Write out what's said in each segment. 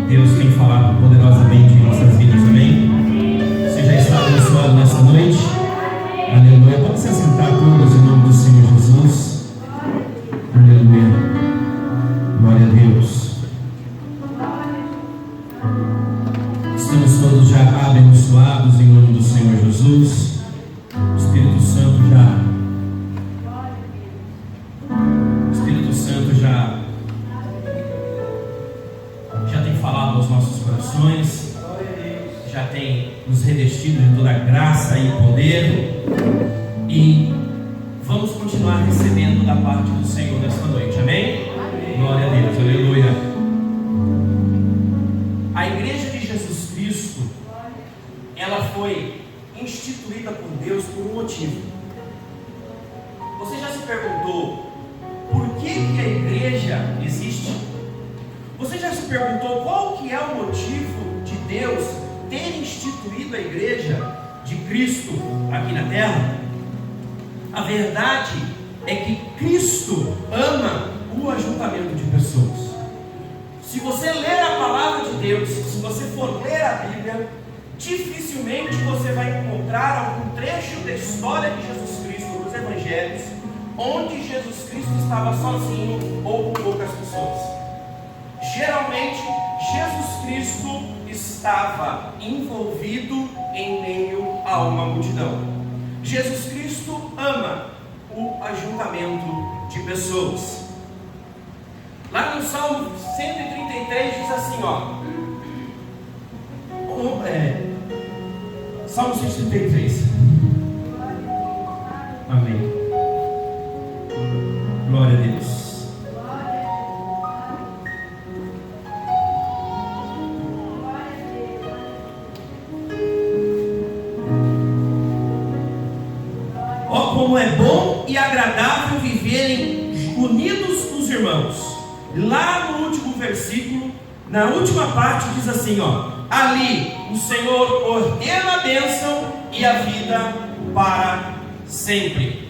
Deus tem falado poderosamente em nossas vidas, amém? Você já está abençoado nessa noite? Aleluia. Pode se assentar todos em nome do Senhor Jesus. Aleluia. Glória a Deus. Estamos todos já abençoados em nome do Senhor Jesus. O Espírito Santo já tem falado aos nossos corações, já tem nos revestido de toda a graça e poder, e vamos continuar recebendo da parte do Senhor nesta noite, amém? Glória a Deus, aleluia. A Igreja de Jesus Cristo, ela foi instituída por Deus por um motivo. Você já se perguntou por que a igreja existe? Você já se perguntou qual que é o motivo de Deus ter instituído a igreja de Cristo aqui na terra? A verdade é que Cristo ama o ajuntamento de pessoas. Se você ler a palavra de Deus, se você for ler a Bíblia, dificilmente você vai encontrar algum trecho da história de Jesus Cristo nos Evangelhos onde Jesus Cristo estava sozinho ou com poucas pessoas. Geralmente, Jesus Cristo estava envolvido em meio a uma multidão. Jesus Cristo ama o ajuntamento de pessoas. Lá no Salmo 133 diz assim, Salmo 133. Amém. Glória a Deus. Ó, como é bom e agradável viverem unidos os irmãos. Lá no último versículo, na última parte, diz assim, ali o Senhor ordena a bênção e a vida para sempre.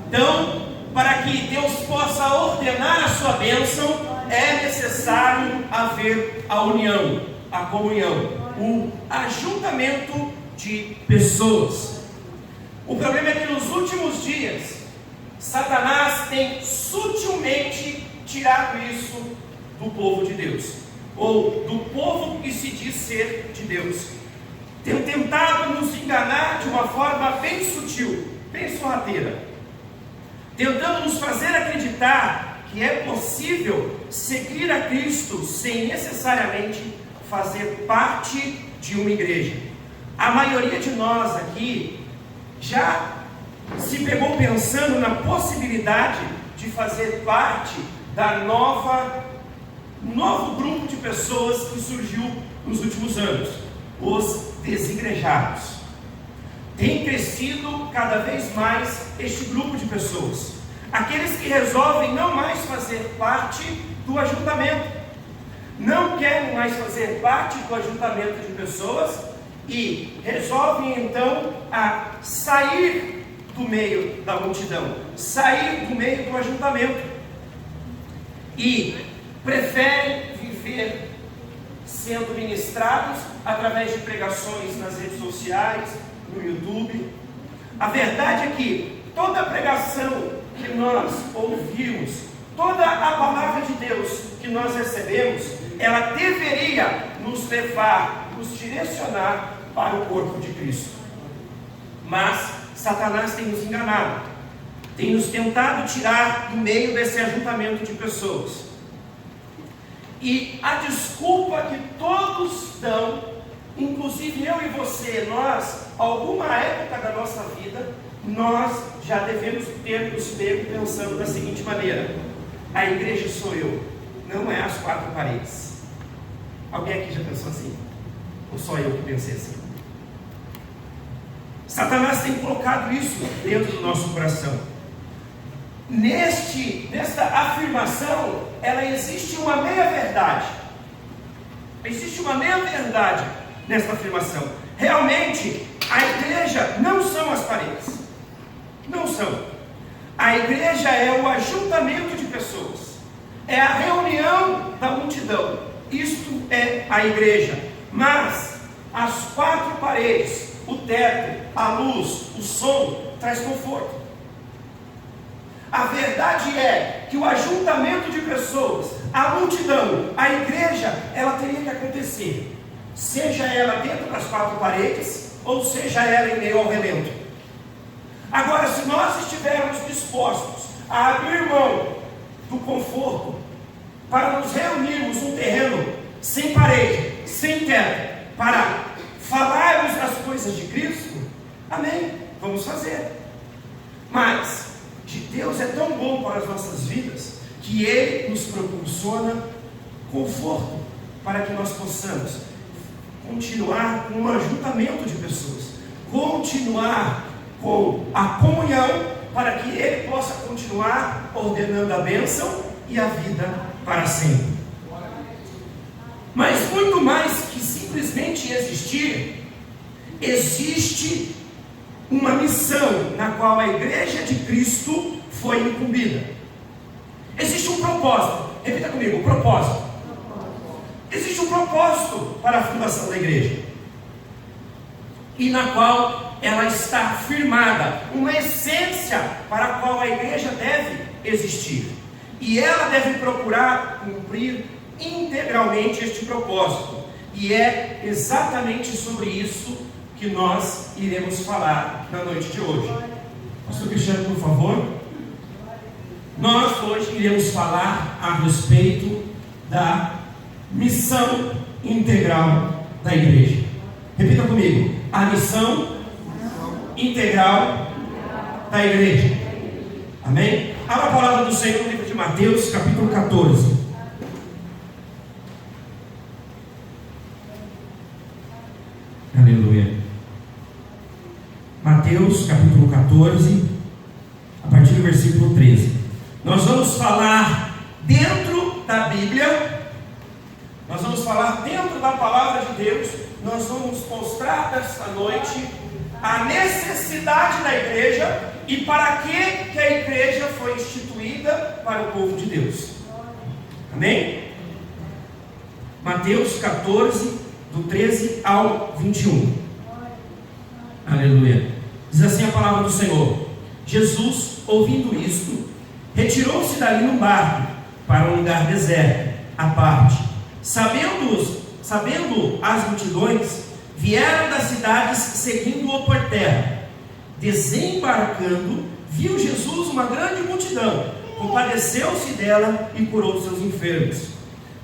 Então, para que Deus possa ordenar a sua bênção, é necessário haver a união, a comunhão, o ajuntamento de pessoas. O problema é que nos últimos dias, Satanás tem sutilmente tirado isso do povo de Deus, ou do povo que se diz ser de Deus. Tem tentado nos enganar de uma forma bem sutil, bem sorrateira, tentando nos fazer acreditar que é possível seguir a Cristo sem necessariamente fazer parte de uma igreja. A maioria de nós aqui já se pegou pensando na possibilidade de fazer parte da novo grupo de pessoas que surgiu nos últimos anos, os desigrejados. Tem crescido cada vez mais este grupo de pessoas, aqueles que resolvem não mais fazer parte do ajuntamento, não querem mais fazer parte do ajuntamento de pessoas e resolvem então a sair do meio da multidão, sair do meio do ajuntamento e preferem viver sendo ministrados através de pregações nas redes sociais, no YouTube. A verdade é que toda a pregação que nós ouvimos, toda a palavra de Deus que nós recebemos, ela deveria nos levar, nos direcionar para o corpo de Cristo. Mas Satanás tem nos enganado, tem nos tentado tirar do meio desse ajuntamento de pessoas. E a desculpa que todos dão, inclusive eu e você, nós, alguma época da nossa vida, nós já devemos ter nos pego pensando da seguinte maneira: a igreja sou eu, não é as quatro paredes. Alguém aqui já pensou assim? Ou só eu que pensei assim? Satanás tem colocado isso dentro do nosso coração. Nesta afirmação, ela existe uma meia-verdade. Existe uma meia-verdade nesta afirmação. Realmente, a igreja não são as paredes. Não são. A igreja é o ajuntamento de pessoas. É a reunião da multidão. Isto é a igreja. Mas as quatro paredes, o teto, a luz, o som, traz conforto. A verdade é que o ajuntamento de pessoas, a multidão, a igreja, ela teria que acontecer, seja ela dentro das quatro paredes, ou seja ela em meio ao relento. Agora, se nós estivermos dispostos a abrir mão do conforto para nos reunirmos num terreno sem parede, sem teto, para falarmos das coisas de Cristo, amém, vamos fazer. Mas de Deus é tão bom para as nossas vidas que Ele nos proporciona conforto para que nós possamos continuar com um ajuntamento de pessoas, continuar com a comunhão, para que Ele possa continuar ordenando a bênção e a vida para sempre. Mas muito mais que simplesmente existir, existe uma missão na qual a igreja de Cristo foi incumbida. Existe um propósito. Repita comigo, propósito. Existe um propósito para a fundação da igreja, e na qual ela está firmada, uma essência para a qual a igreja deve existir, e ela deve procurar cumprir integralmente este propósito. E é exatamente sobre isso que nós iremos falar na noite de hoje. Pastor Cristiano, por favor. Nós hoje iremos falar a respeito da missão integral da igreja. Repita comigo: a missão integral da igreja. Amém? Abra a palavra do Senhor no livro de Mateus, capítulo 14. Aleluia. Mateus capítulo 14, a partir do versículo 13. Nós vamos falar dentro da Bíblia, nós vamos falar dentro da palavra de Deus. Nós vamos mostrar nesta noite a necessidade da igreja e para que a igreja foi instituída para o povo de Deus. Amém? Mateus 14, do 13 ao 21. Aleluia. Diz assim a palavra do Senhor: Jesus, ouvindo isto, retirou-se dali num barco para um lugar deserto, à parte. Sabendo as multidões, vieram das cidades seguindo-o por terra. Desembarcando, viu Jesus uma grande multidão, compadeceu-se dela e curou seus enfermos.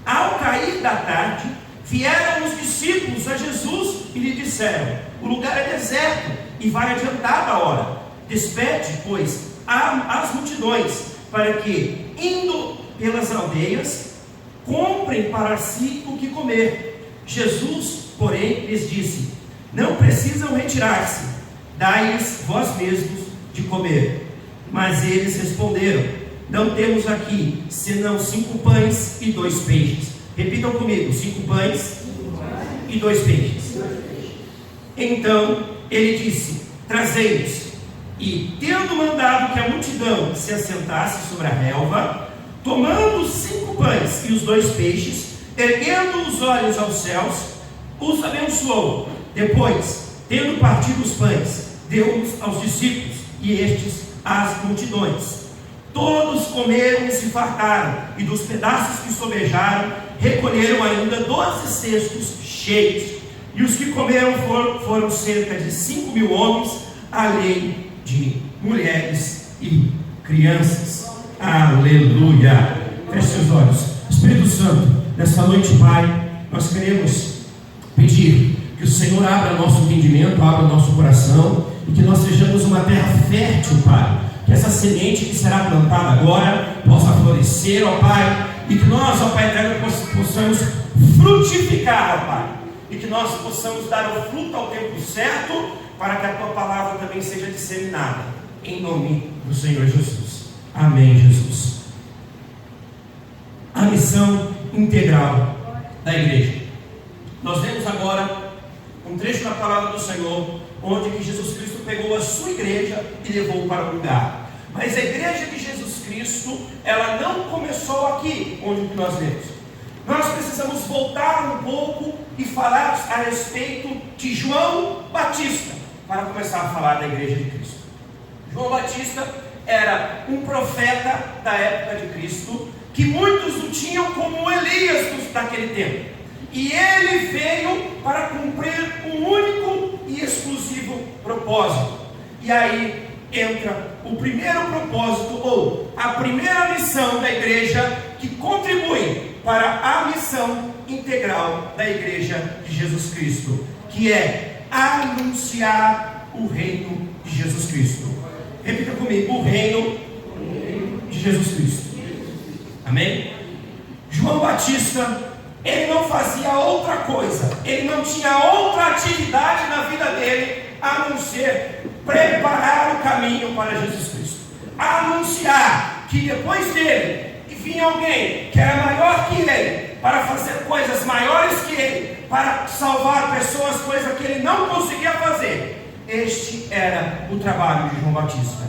Ao cair da tarde, vieram os discípulos a Jesus e lhe disseram: o lugar é deserto e vai adiantada a hora. Despede, pois, as multidões, para que, indo pelas aldeias, comprem para si o que comer. Jesus, porém, lhes disse: não precisam retirar-se, dai-lhes vós mesmos de comer. Mas eles responderam: não temos aqui senão 5 pães e 2 peixes. Repitam comigo: 5 pães e 2 peixes. Então ele disse: trazei-os. E tendo mandado que a multidão se assentasse sobre a relva, tomando os 5 pães e os 2 peixes, erguendo os olhos aos céus, os abençoou. Depois, tendo partido os pães, deu-os aos discípulos, e estes às multidões. Todos comeram e se fartaram, e dos pedaços que sobejaram, recolheram ainda 12 cestos cheios. E os que comeram foram cerca de 5.000 homens, além de mulheres e crianças. Aleluia. Feche seus olhos. Espírito Santo, nesta noite, Pai, nós queremos pedir que o Senhor abra nosso entendimento, abra nosso coração, e que nós sejamos uma terra fértil, Pai. Que essa semente que será plantada agora possa florescer, ó Pai, e que nós, ó Pai eterno, possamos frutificar, ó Pai, e que nós possamos dar o fruto ao tempo certo, para que a Tua palavra também seja disseminada, em nome do Senhor Jesus. Amém, Jesus. A missão integral da igreja. Nós vemos agora um trecho da palavra do Senhor, onde que Jesus Cristo pegou a sua igreja e levou para um lugar. Mas a igreja de Jesus Cristo, ela não começou aqui, onde nós vemos. nós precisamos voltar um pouco e falar a respeito de João Batista, para começar a falar da igreja de Cristo. João Batista era um profeta da época de Cristo, que muitos o tinham como Elias daquele tempo. E ele veio para cumprir um único e exclusivo propósito. E aí entra o primeiro propósito, ou a primeira missão da igreja, que contribui para a missão integral da igreja de Jesus Cristo, que é anunciar o reino de Jesus Cristo. Repita comigo: o reino de Jesus Cristo. Amém? João Batista, ele não fazia outra coisa, ele não tinha outra atividade na vida dele a não ser preparar o caminho para Jesus Cristo, anunciar que depois dele vinha alguém que era maior que ele, para fazer coisas maiores que ele, para salvar pessoas, coisa que ele não conseguia fazer. Este era o trabalho de João Batista,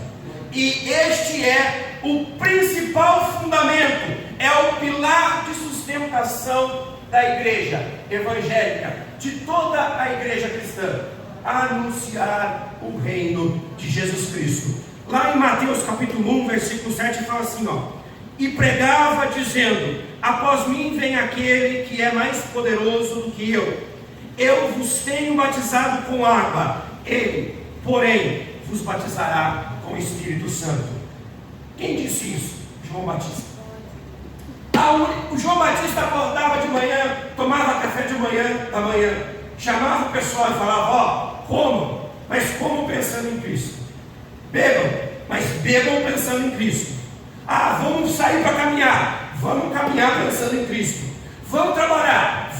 e este é o principal fundamento, é o pilar de sustentação da igreja evangélica, de toda a igreja cristã: anunciar o reino de Jesus Cristo. Lá em Mateus capítulo 1, versículo 7, fala assim, e pregava dizendo: após mim vem aquele que é mais poderoso do que eu vos tenho batizado com água, ele, porém, vos batizará com o Espírito Santo. Quem disse isso? João Batista. O João Batista acordava de manhã, tomava café de manhã, da manhã, chamava o pessoal e falava: comam, mas comam pensando em Cristo. Bebam, mas bebam pensando em Cristo. Vamos sair para caminhar, vamos caminhar pensando em Cristo. Vamos trabalhar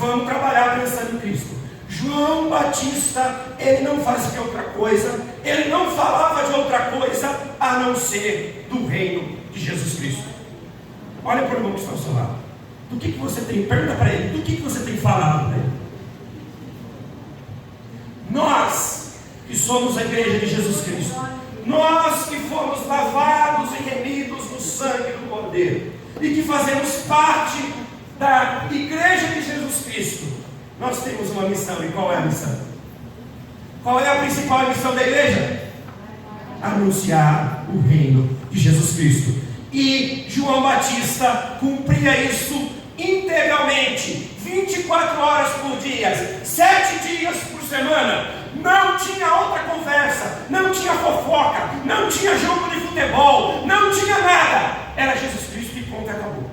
pensando em Cristo. João Batista, ele não fazia outra coisa, ele não falava de outra coisa a não ser do reino de Jesus Cristo. Olha para o irmão que está ao seu lado. Do que você tem? Pergunta para ele, do que você tem falado para ele? Nós que somos a igreja de Jesus Cristo, nós que fomos lavados e remidos no sangue do Cordeiro, e que fazemos parte da igreja de Jesus Cristo, nós temos uma missão. E qual é a missão? Qual é a principal missão da igreja? Anunciar o reino de Jesus Cristo. E João Batista cumpria isso integralmente, 24 horas por dia, 7 dias por semana. Não tinha outra conversa, não tinha fofoca, não tinha jogo de futebol, não tinha nada. Era Jesus Cristo e ponto, acabou.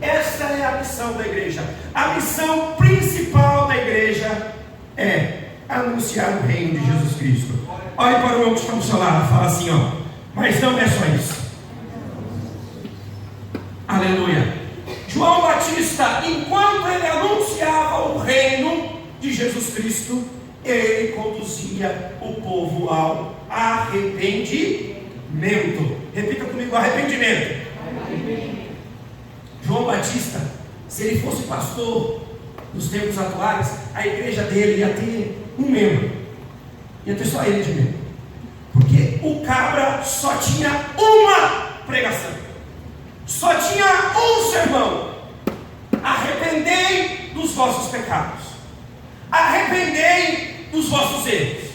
Essa é a missão da igreja. A missão principal da igreja é anunciar o reino de Jesus Cristo. Olhe para o irmão que está ao seu lado, fala assim, mas não é só isso. Aleluia. João Batista, enquanto ele anunciava o reino de Jesus Cristo, ele conduzia o povo ao arrependimento. Repita comigo: arrependimento. João Batista, se ele fosse pastor nos tempos atuais, a igreja dele ia ter um membro, ia ter só ele de membro, porque o cabra só tinha uma pregação, só tinha um sermão: arrependei dos vossos pecados, arrependei dos vossos erros.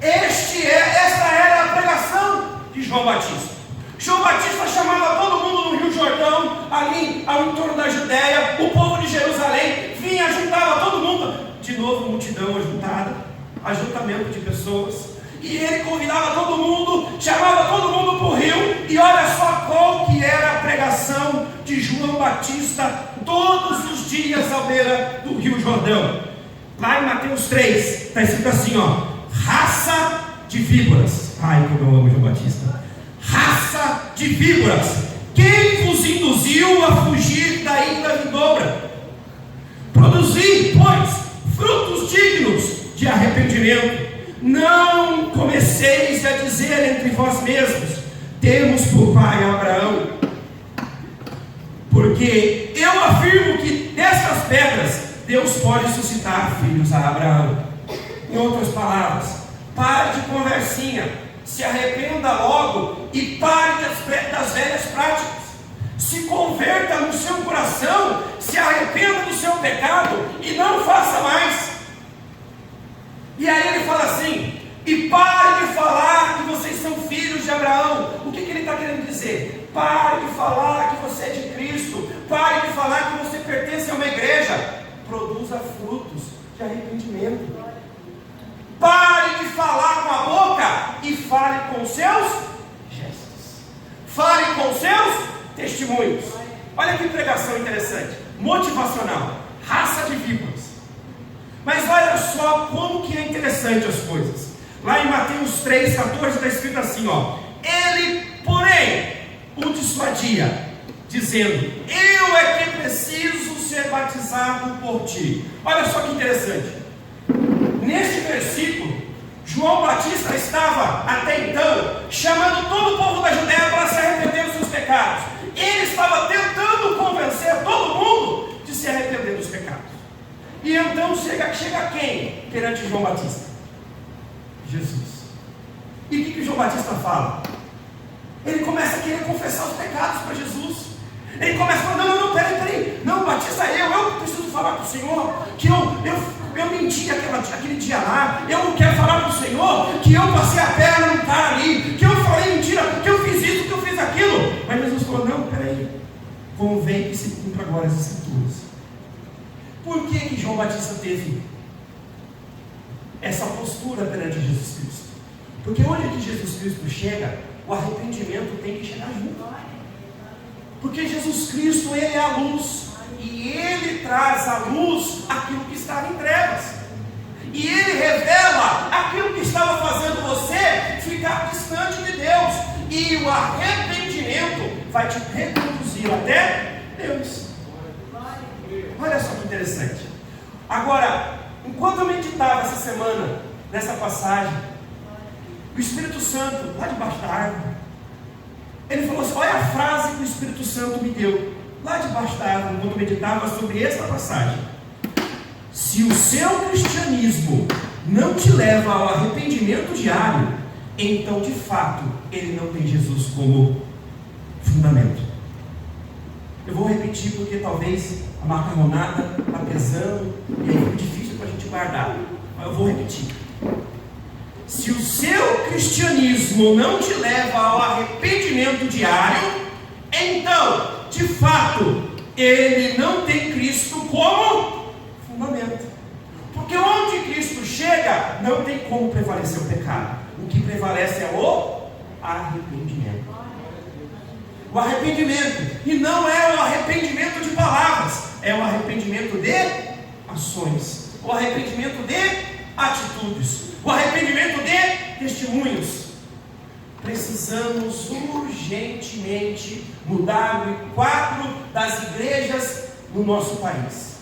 Esta era a pregação de João Batista. João Batista chamava todo mundo no Rio Jordão, ali ao entorno da Judéia, o povo de Jerusalém, vinha, juntava todo mundo, de novo multidão ajuntada, ajuntamento de pessoas, e ele convidava todo mundo, chamava todo mundo para o rio, e olha só qual que era a pregação de João Batista todos os dias à beira do Rio Jordão. Lá em Mateus 3, está escrito assim, raça de víboras. Ai, como eu amo João Batista. Raça de víboras, quem vos induziu a fugir da ira vindoura? Produzi, pois, frutos dignos de arrependimento. Não comeceis a dizer entre vós mesmos: temos por pai Abraão. Porque eu afirmo que destas pedras Deus pode suscitar filhos a Abraão. Em outras palavras, pare de conversinha, se arrependa logo e pare das velhas práticas. se converta no seu coração, se arrependa do seu pecado e não faça mais. E aí ele fala assim: e pare de falar que vocês são filhos de Abraão. O que ele está querendo dizer? Pare de falar que você é de Cristo, pare de falar que você pertence a uma igreja. Produza frutos de arrependimento. Pare de falar com a boca e fale com seus gestos, fale com seus testemunhos. Olha que pregação interessante, motivacional, raça de víboras. Mas olha só como que é interessante as coisas. Lá em Mateus 3,14 está escrito assim, ó: ele, porém, o dissuadia, dizendo: eu é que preciso ser batizado por ti. Olha só que interessante. Neste versículo, João Batista estava até então chamando todo o povo da Judéia para se arrepender dos seus pecados. Ele estava tentando convencer todo mundo de se arrepender dos pecados. E então chega quem perante João Batista? Jesus. E o que João Batista fala? Ele começa a querer confessar os pecados para Jesus. Ele começa a falar: não, peraí, não, Batista, eu preciso falar para o Senhor que eu menti aquele dia lá. Eu quero falar para o Senhor que eu passei a perna num cara ali, que eu falei mentira, que eu fiz isso, que eu fiz aquilo. Mas Jesus falou: não, peraí, convém que se cumpra agora as Escrituras. Por que João Batista teve essa postura perante Jesus Cristo? Porque onde que Jesus Cristo chega, o arrependimento tem que chegar junto. Porque Jesus Cristo, Ele é a luz, e Ele traz à luz aquilo que estava em trevas, e Ele revela aquilo que estava fazendo você ficar distante de Deus, e o arrependimento vai te reconduzir até Deus. Olha só que interessante. Agora, enquanto eu meditava essa semana nessa passagem, o Espírito Santo, lá debaixo da árvore, ele falou assim: olha a frase que o Espírito Santo me deu lá debaixo da árvore, quando eu meditava sobre esta passagem: se o seu cristianismo não te leva ao arrependimento diário, então de fato ele não tem Jesus como fundamento. Eu vou repetir porque talvez a macarronada está pesando e aí fica difícil para a gente guardar, mas eu vou repetir. Se o seu cristianismo não te leva ao arrependimento diário, então, de fato, ele não tem Cristo como fundamento. Porque onde Cristo chega, não tem como prevalecer o pecado. O que prevalece é o arrependimento. O arrependimento, e não é o arrependimento de palavras, é o arrependimento de ações, o arrependimento de atitudes, o arrependimento de testemunhos. Precisamos urgentemente mudar o quadro das igrejas no nosso país.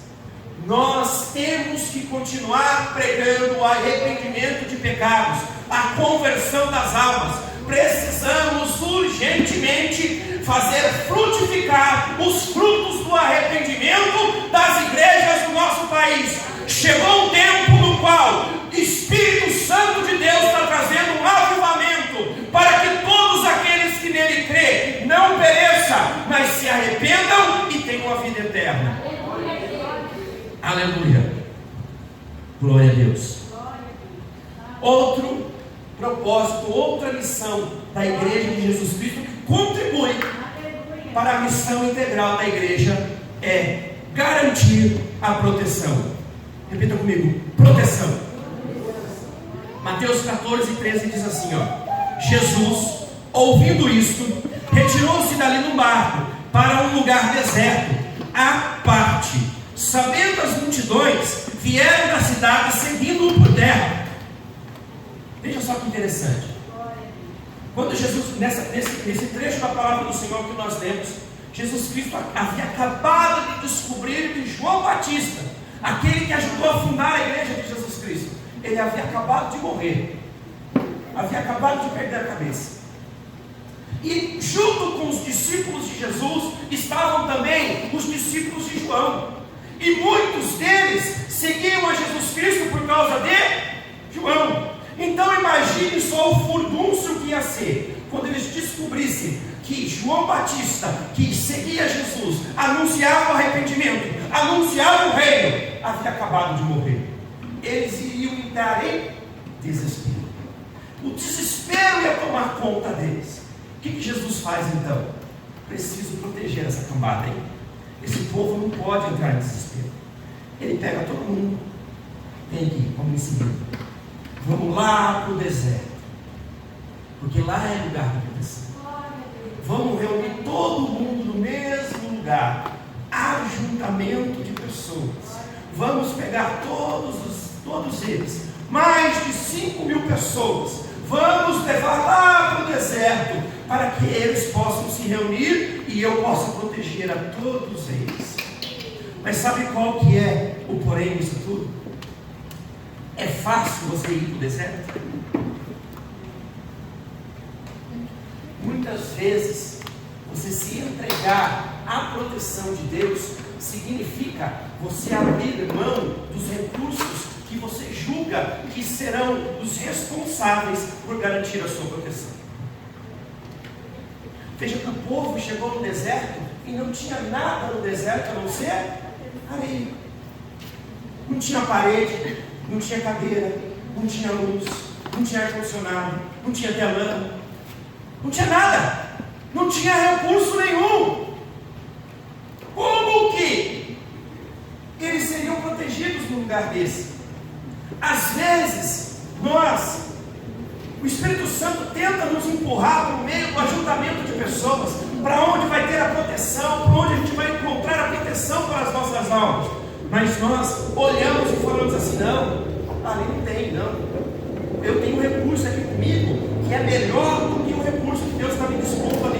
Nós temos que continuar pregando o arrependimento de pecados, a conversão das almas. Precisamos urgentemente fazer frutificar os frutos do arrependimento das igrejas do nosso país. Chegou um tempo no qual o Espírito Santo de Deus está trazendo um avivamento para que todos aqueles que nele crêem não pereçam, mas se arrependam e tenham a vida eterna. Aleluia. Glória a Deus. Outro propósito, outra missão da igreja de Jesus Cristo que contribui para a missão integral da igreja é garantir a proteção. Repita comigo: proteção. Mateus 14:13 diz assim, ó: Jesus, ouvindo isto, retirou-se dali num barco para um lugar deserto, à parte. Sabendo as multidões, vieram da cidade seguindo-o por terra. Veja só que interessante. Quando Jesus, nesse trecho da palavra do Senhor que nós lemos, Jesus Cristo havia acabado de descobrir que João Batista, aquele que ajudou a fundar a igreja de Jesus Cristo, ele havia acabado de morrer, havia acabado de perder a cabeça. E junto com os discípulos de Jesus estavam também os discípulos de João. E muitos deles seguiam a Jesus Cristo por causa de João. Então imagine só o furdúncio que ia ser quando eles descobrissem que João Batista, que seguia Jesus, anunciava o arrependimento, anunciava o reino, havia acabado de morrer. Eles iriam entrar em desespero. O desespero ia tomar conta deles. O que Jesus faz então? Preciso proteger essa cambada aí. Esse povo não pode entrar em desespero. Ele pega todo mundo. Vem aqui, vamos em seguida. Vamos lá para o deserto, porque lá é lugar de proteção. Vamos reunir todo mundo no mesmo lugar. Ajuntamento de pessoas. Vamos pegar todos eles, mais de 5.000 pessoas. Vamos levar lá para o deserto, para que eles possam se reunir e eu possa proteger a todos eles. Mas sabe qual que é o porém disso tudo? É fácil você ir para o deserto? Muitas vezes, você se entregar à proteção de Deus significa você abrir mão dos recursos que você julga que serão os responsáveis por garantir a sua proteção. Veja que o povo chegou no deserto e não tinha nada no deserto a não ser areia. Não tinha parede, não tinha cadeira, não tinha luz, não tinha ar-condicionado, não tinha telão, não tinha nada, não tinha recurso nenhum. Como que eles seriam protegidos num lugar desse? Às vezes, o Espírito Santo tenta nos empurrar para o meio do ajuntamento de pessoas, para onde vai ter a proteção, para onde a gente vai encontrar a proteção para as nossas almas. Mas nós olhamos e falamos assim: não, ali não tem, não. Eu tenho um recurso aqui comigo que é melhor do que o recurso que Deus está me dispondo ali.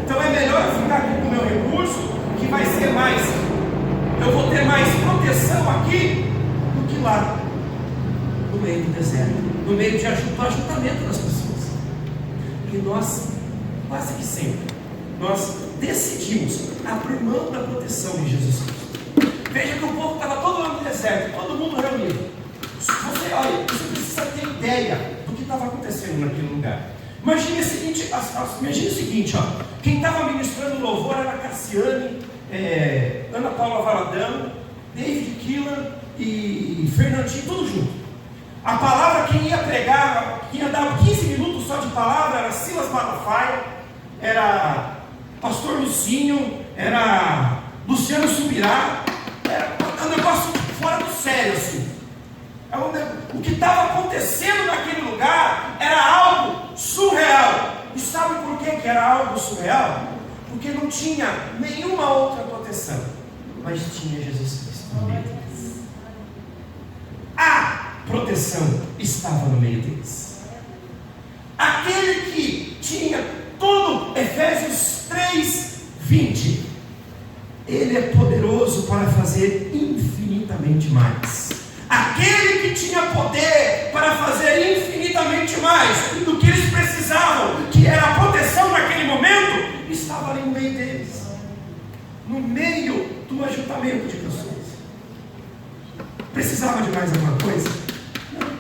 Então é melhor eu ficar aqui com o meu recurso, que vai ser mais, eu vou ter mais proteção aqui do que lá, no meio do deserto, no meio do ajuntamento das pessoas. E nós, quase que sempre, nós decidimos abrir mão da proteção de Jesus Cristo. Veja que o povo estava todo lá no deserto, todo mundo reunido. Você precisa ter ideia do que estava acontecendo naquele lugar. Imagine o seguinte, quem estava ministrando louvor era Cassiane, Ana Paula Valadão, David Killan e Fernandinho, tudo junto. A palavra, quem ia pregar, quem ia dar 15 minutos só de palavra, era Silas Malafaia, era Pastor Lucinho, era Luciano Subirá. Era um negócio fora do sério, assim. O que estava acontecendo naquele lugar era algo surreal. E sabe por que era algo surreal? Porque não tinha nenhuma outra proteção, mas tinha Jesus Cristo no meio deles. A proteção estava no meio deles. Aquele que tinha tudo, Efésios 3:20, Ele é poderoso para fazer infinitamente mais. Aquele que tinha poder para fazer infinitamente mais do que eles precisavam, que era a proteção naquele momento, estava ali no meio deles, no meio do ajuntamento de pessoas. Precisava de mais alguma coisa? Não.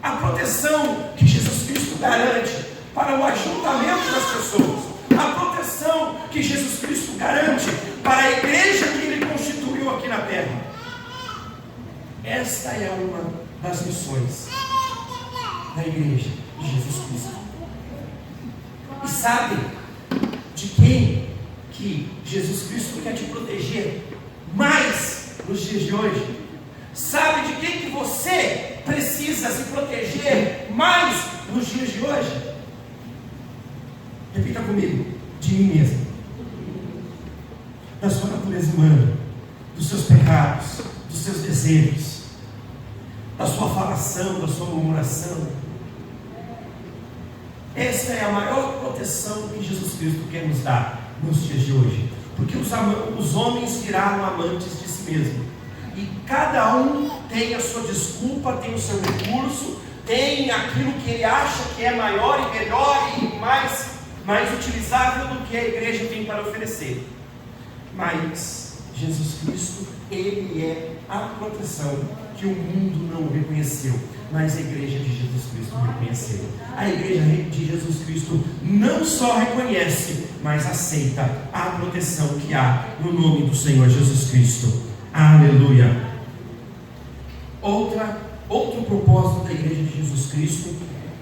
A proteção que Jesus Cristo garante para o ajuntamento das pessoas, a proteção que Jesus Cristo garante para a igreja que Ele constituiu aqui na terra. Esta é uma das missões da igreja de Jesus Cristo. E sabe de quem que Jesus Cristo quer te proteger mais nos dias de hoje? Sabe de quem que você precisa se proteger mais nos dias de hoje? Repita comigo: de mim mesmo, da sua natureza humana, dos seus pecados, dos seus desejos, da sua falação, da sua murmuração. Esta é a maior proteção que Jesus Cristo quer nos dar nos dias de hoje, porque os homens viraram amantes de si mesmo, e cada um tem a sua desculpa, tem o seu recurso, tem aquilo que ele acha que é maior e melhor e mais utilizável do que a igreja tem para oferecer. Mas Jesus Cristo, Ele é a proteção que o mundo não reconheceu, mas a igreja de Jesus Cristo reconheceu. A igreja de Jesus Cristo não só reconhece, mas aceita a proteção que há no nome do Senhor Jesus Cristo. Aleluia. Outro propósito da igreja de Jesus Cristo,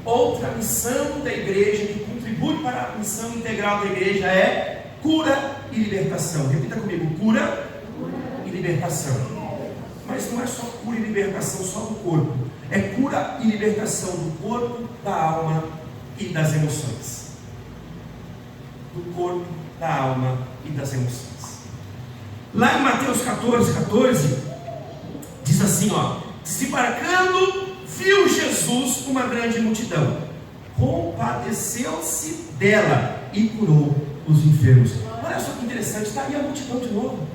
outra missão da igreja que contribui para a missão integral da igreja é cura e libertação. Repita comigo: cura e libertação. Mas não é só cura e libertação só do corpo, é cura e libertação do corpo, da alma e das emoções. Do corpo, da alma e das emoções. Lá em Mateus 14, diz assim, desembarcando, viu Jesus uma grande multidão, compadeceu-se dela e curou os enfermos. Olha só que interessante, está aí a multidão de novo,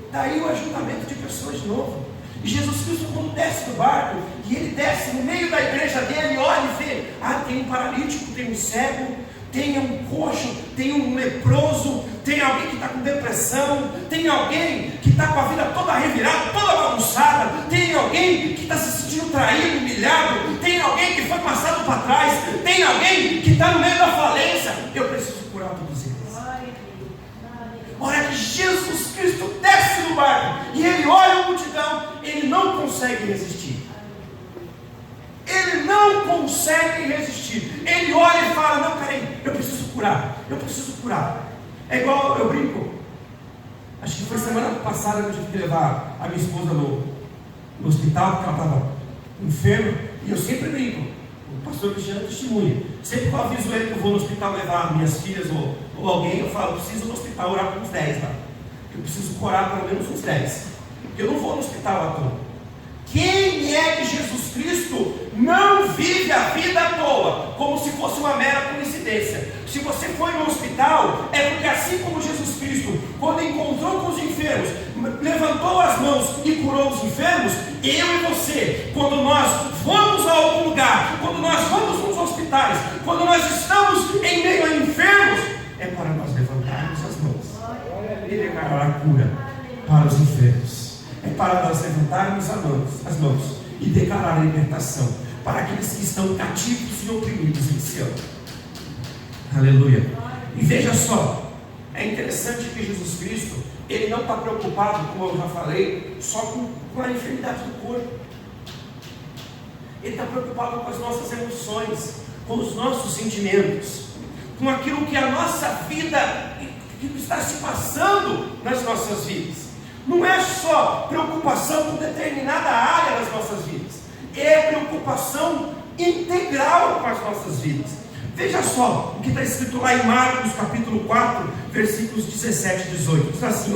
está aí o ajuntamento de pessoas de novo. E Jesus Cristo, quando desce do barco, e ele desce no meio da igreja dele, olha e vê, tem um paralítico, tem um cego, tem um coxo, tem um leproso, tem alguém que está com depressão, tem alguém que está com a vida toda revirada, toda bagunçada, tem alguém que está se sentindo traído, humilhado, tem alguém que foi passado para trás, tem alguém que está no meio da falência. Eu preciso curar todos eles. Olha que Jesus Cristo desce do barco e ele olha a multidão, ele não consegue resistir. Ele não consegue resistir. Ele olha e fala: não, peraí, eu preciso curar. É igual eu brinco. Acho que foi semana passada que eu tive que levar a minha esposa no hospital, porque ela estava enferma. E eu sempre brinco. O pastor Cristiano testemunha. Sempre que eu aviso ele que eu vou no hospital levar minhas filhas ou alguém, eu falo: preciso no hospital orar com uns 10 lá. Eu preciso orar pelo menos uns 10. Porque eu não vou no hospital à toa. Quem é que Jesus Cristo não vive a vida à toa, como se fosse uma mera coincidência? Se você foi no hospital, é porque assim como Jesus Cristo, quando encontrou com os enfermos, levantou as mãos e curou os enfermos, eu e você, quando nós vamos a algum lugar, quando nós vamos nos hospitais, quando nós estamos em meio a enfermos, é para nós levantarmos as mãos e declarar a cura para os enfermos. É para nós levantarmos as mãos e declarar a libertação para aqueles que estão cativos e oprimidos em Sião. Aleluia. E veja só, é interessante que Jesus Cristo, ele não está preocupado, como eu já falei, só com a enfermidade do corpo. Ele está preocupado com as nossas emoções, com os nossos sentimentos, com aquilo que a nossa vida, que está se passando nas nossas vidas. Não é só preocupação com determinada área das nossas vidas, é preocupação integral com as nossas vidas. Veja só o que está escrito lá em Marcos capítulo 4, versículos 17 e 18. Diz assim,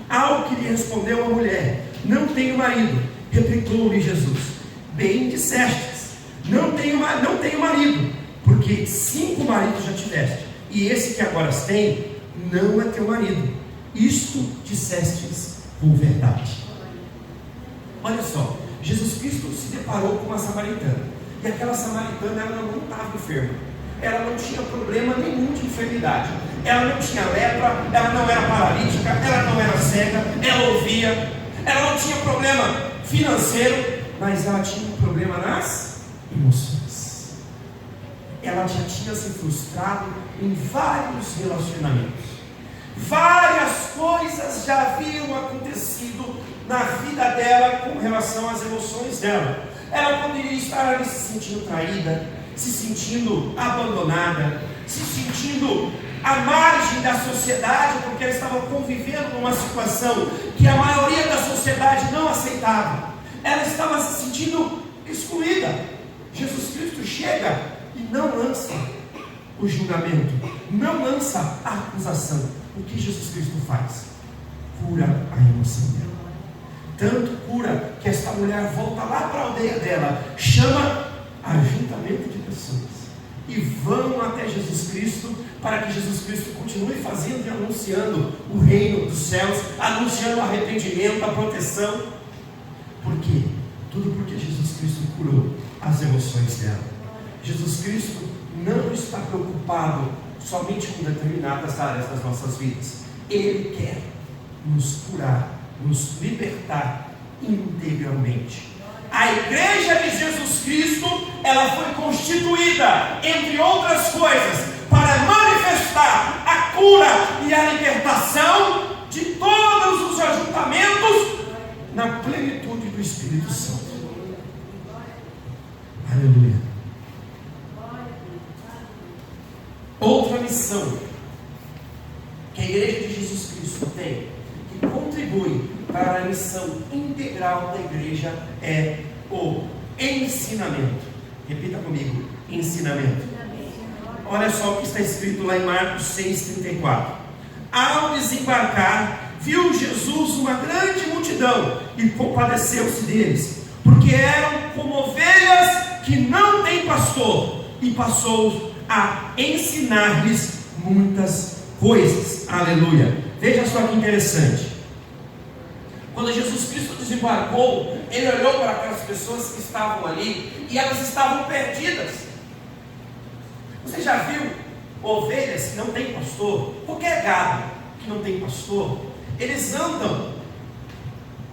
ao que lhe respondeu a mulher: não tenho marido. Replicou-lhe Jesus: bem dissestes, não tenho marido, porque 5 maridos já tiveste, e esse que agora tem não é teu marido. Isto dissestes com verdade. Olha só, Jesus Cristo se deparou com uma samaritana, e aquela samaritana, ela não estava enferma, ela não tinha problema nenhum de enfermidade, ela não tinha lepra, ela não era paralítica, ela não era cega, ela ouvia, ela não tinha problema financeiro, mas ela tinha um problema nas emoções. Ela já tinha se frustrado em vários relacionamentos. Várias coisas já haviam acontecido na vida dela com relação às emoções dela. Ela poderia estar ali se sentindo traída, se sentindo abandonada, se sentindo à margem da sociedade, porque ela estava convivendo numa situação que a maioria da sociedade não aceitava. Ela estava se sentindo excluída. Jesus Cristo chega e não lança o julgamento, não lança a acusação. O que Jesus Cristo faz? Cura a emoção dela. Tanto cura que esta mulher volta lá para a aldeia dela, chama ajuntamento de pessoas e vão até Jesus Cristo, para que Jesus Cristo continue fazendo e anunciando o reino dos céus, anunciando o arrependimento, a proteção. Por quê? Tudo porque Jesus Cristo curou as emoções dela. Jesus Cristo não está preocupado somente com determinadas áreas das nossas vidas. Ele quer nos curar, nos libertar integralmente. A igreja de Jesus Cristo, ela foi constituída, entre outras coisas, para manifestar a cura e a libertação de todos os ajuntamentos na plenitude do Espírito Santo. Aleluia. Outra missão que a igreja de Jesus Cristo tem, que contribui para a missão integral da igreja, é o ensinamento. Repita comigo: ensinamento. Olha só o que está escrito lá em Marcos 6,34. Ao desembarcar, viu Jesus uma grande multidão e compadeceu-se deles, porque eram como ovelhas que não têm pastor, e passou a ensinar-lhes muitas coisas. Aleluia. Veja só que interessante. Quando Jesus Cristo desembarcou, Ele olhou para aquelas pessoas que estavam ali e elas estavam perdidas. Você já viu ovelhas que não têm pastor? Qualquer gado que não tem pastor, eles andam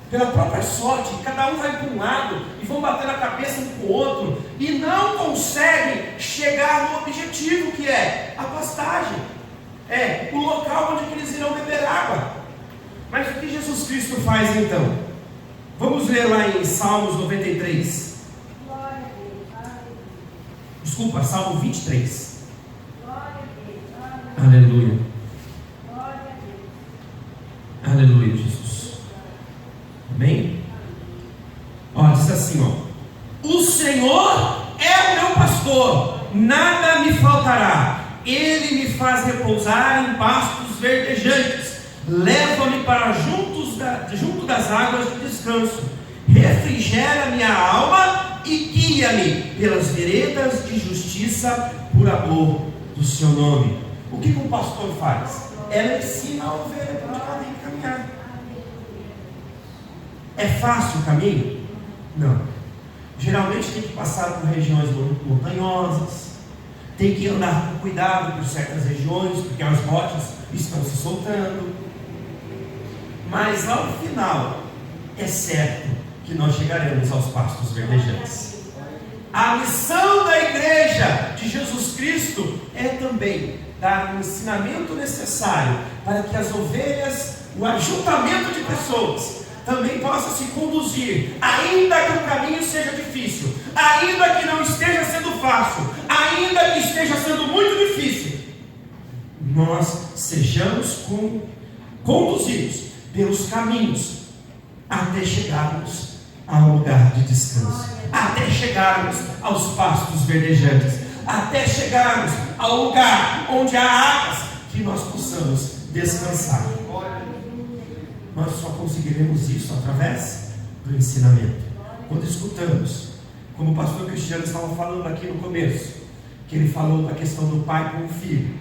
pela própria sorte, cada um vai para um lado e vão bater a cabeça um com o outro e não conseguem chegar no objetivo, que é a pastagem, é o local onde eles irão beber água. Mas o que Jesus Cristo faz então? Vamos ler lá em Salmos 93. Desculpa, Salmo 23. Aleluia. Aleluia, Jesus. Amém? Ó, diz assim, ó: o Senhor é o meu pastor, nada me faltará. Ele me faz repousar em pastos verdejantes, leva-me para junto das águas de descanso, refrigera minha alma e guia-me pelas veredas de justiça por amor do seu nome. O que um pastor faz? Ela ensina a ovelha para onde ela tem que caminhar. É fácil o caminho? Não. Geralmente tem que passar por regiões montanhosas, tem que andar com cuidado por certas regiões, porque as rochas estão se soltando. Mas ao final, é certo que nós chegaremos aos pastos verdejantes. A missão da igreja de Jesus Cristo é também dar o ensinamento necessário para que as ovelhas, o ajuntamento de pessoas, também possa se conduzir, ainda que o caminho seja difícil, ainda que não esteja sendo fácil, ainda que esteja sendo muito difícil, nós sejamos conduzidos pelos caminhos até chegarmos ao lugar de descanso, até chegarmos aos pastos verdejantes, até chegarmos ao lugar onde há águas que nós possamos descansar. Nós só conseguiremos isso através do ensinamento. Quando escutamos, como o pastor Cristiano estava falando aqui no começo, que ele falou da questão do pai com o filho,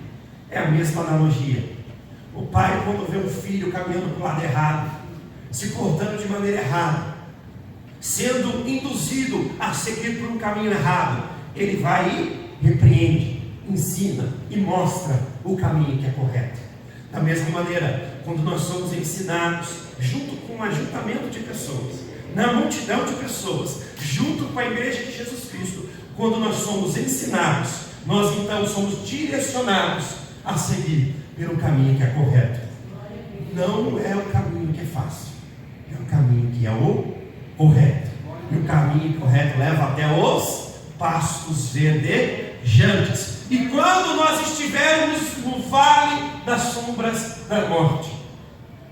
é a mesma analogia. O pai, quando vê um filho caminhando para o lado errado, se portando de maneira errada, sendo induzido a seguir por um caminho errado, ele vai e repreende, ensina e mostra o caminho que é correto. Da mesma maneira, quando nós somos ensinados, junto com um ajuntamento de pessoas, na multidão de pessoas, junto com a igreja de Jesus Cristo, quando nós somos ensinados, nós então somos direcionados a seguir pelo caminho que é correto. Não é o caminho que é fácil, é o caminho que é o correto. E o caminho correto leva até os pastos verdejantes. E quando nós estivermos no vale das sombras da morte,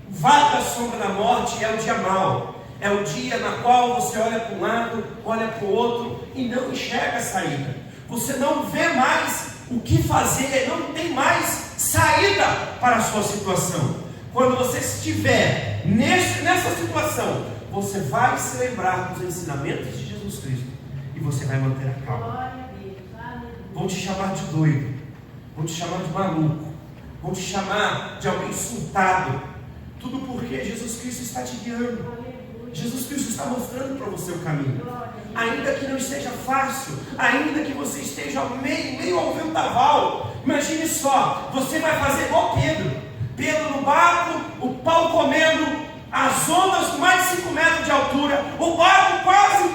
o vale da sombra da morte é o dia mau, é o dia na qual você olha para um lado, olha para o outro e não enxerga a saída. Você não vê mais o que fazer, não tem mais saída para a sua situação. Quando você estiver nessa situação, você vai se lembrar dos ensinamentos de Jesus Cristo e você vai manter a calma. Vão te chamar de doido, vão te chamar de maluco, vão te chamar de alguém surtado, tudo porque Jesus Cristo está te guiando. Jesus Cristo está mostrando para você o caminho, ainda que não esteja fácil, ainda que você esteja meio ao vendaval. Imagine só, você vai fazer igual Pedro no barco, o pau comendo, as ondas com mais de 5 metros de altura, o barco quase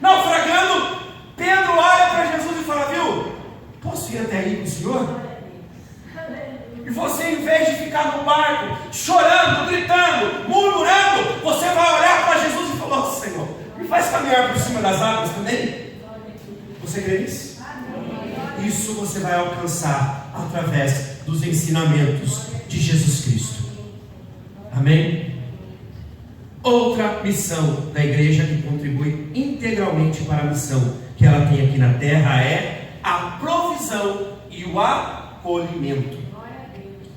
naufragando. Pedro olha para Jesus e fala: viu, posso ir até aí com o Senhor? E você, em vez de ficar no barco, chorando, gritando, murmurando, você vai olhar para Jesus e falar: oh, Senhor, me faz caminhar por cima das águas também. Você crê nisso? Isso você vai alcançar através dos ensinamentos de Jesus Cristo. Amém? Outra missão da igreja que contribui integralmente para a missão que ela tem aqui na terra é a provisão e o acolhimento.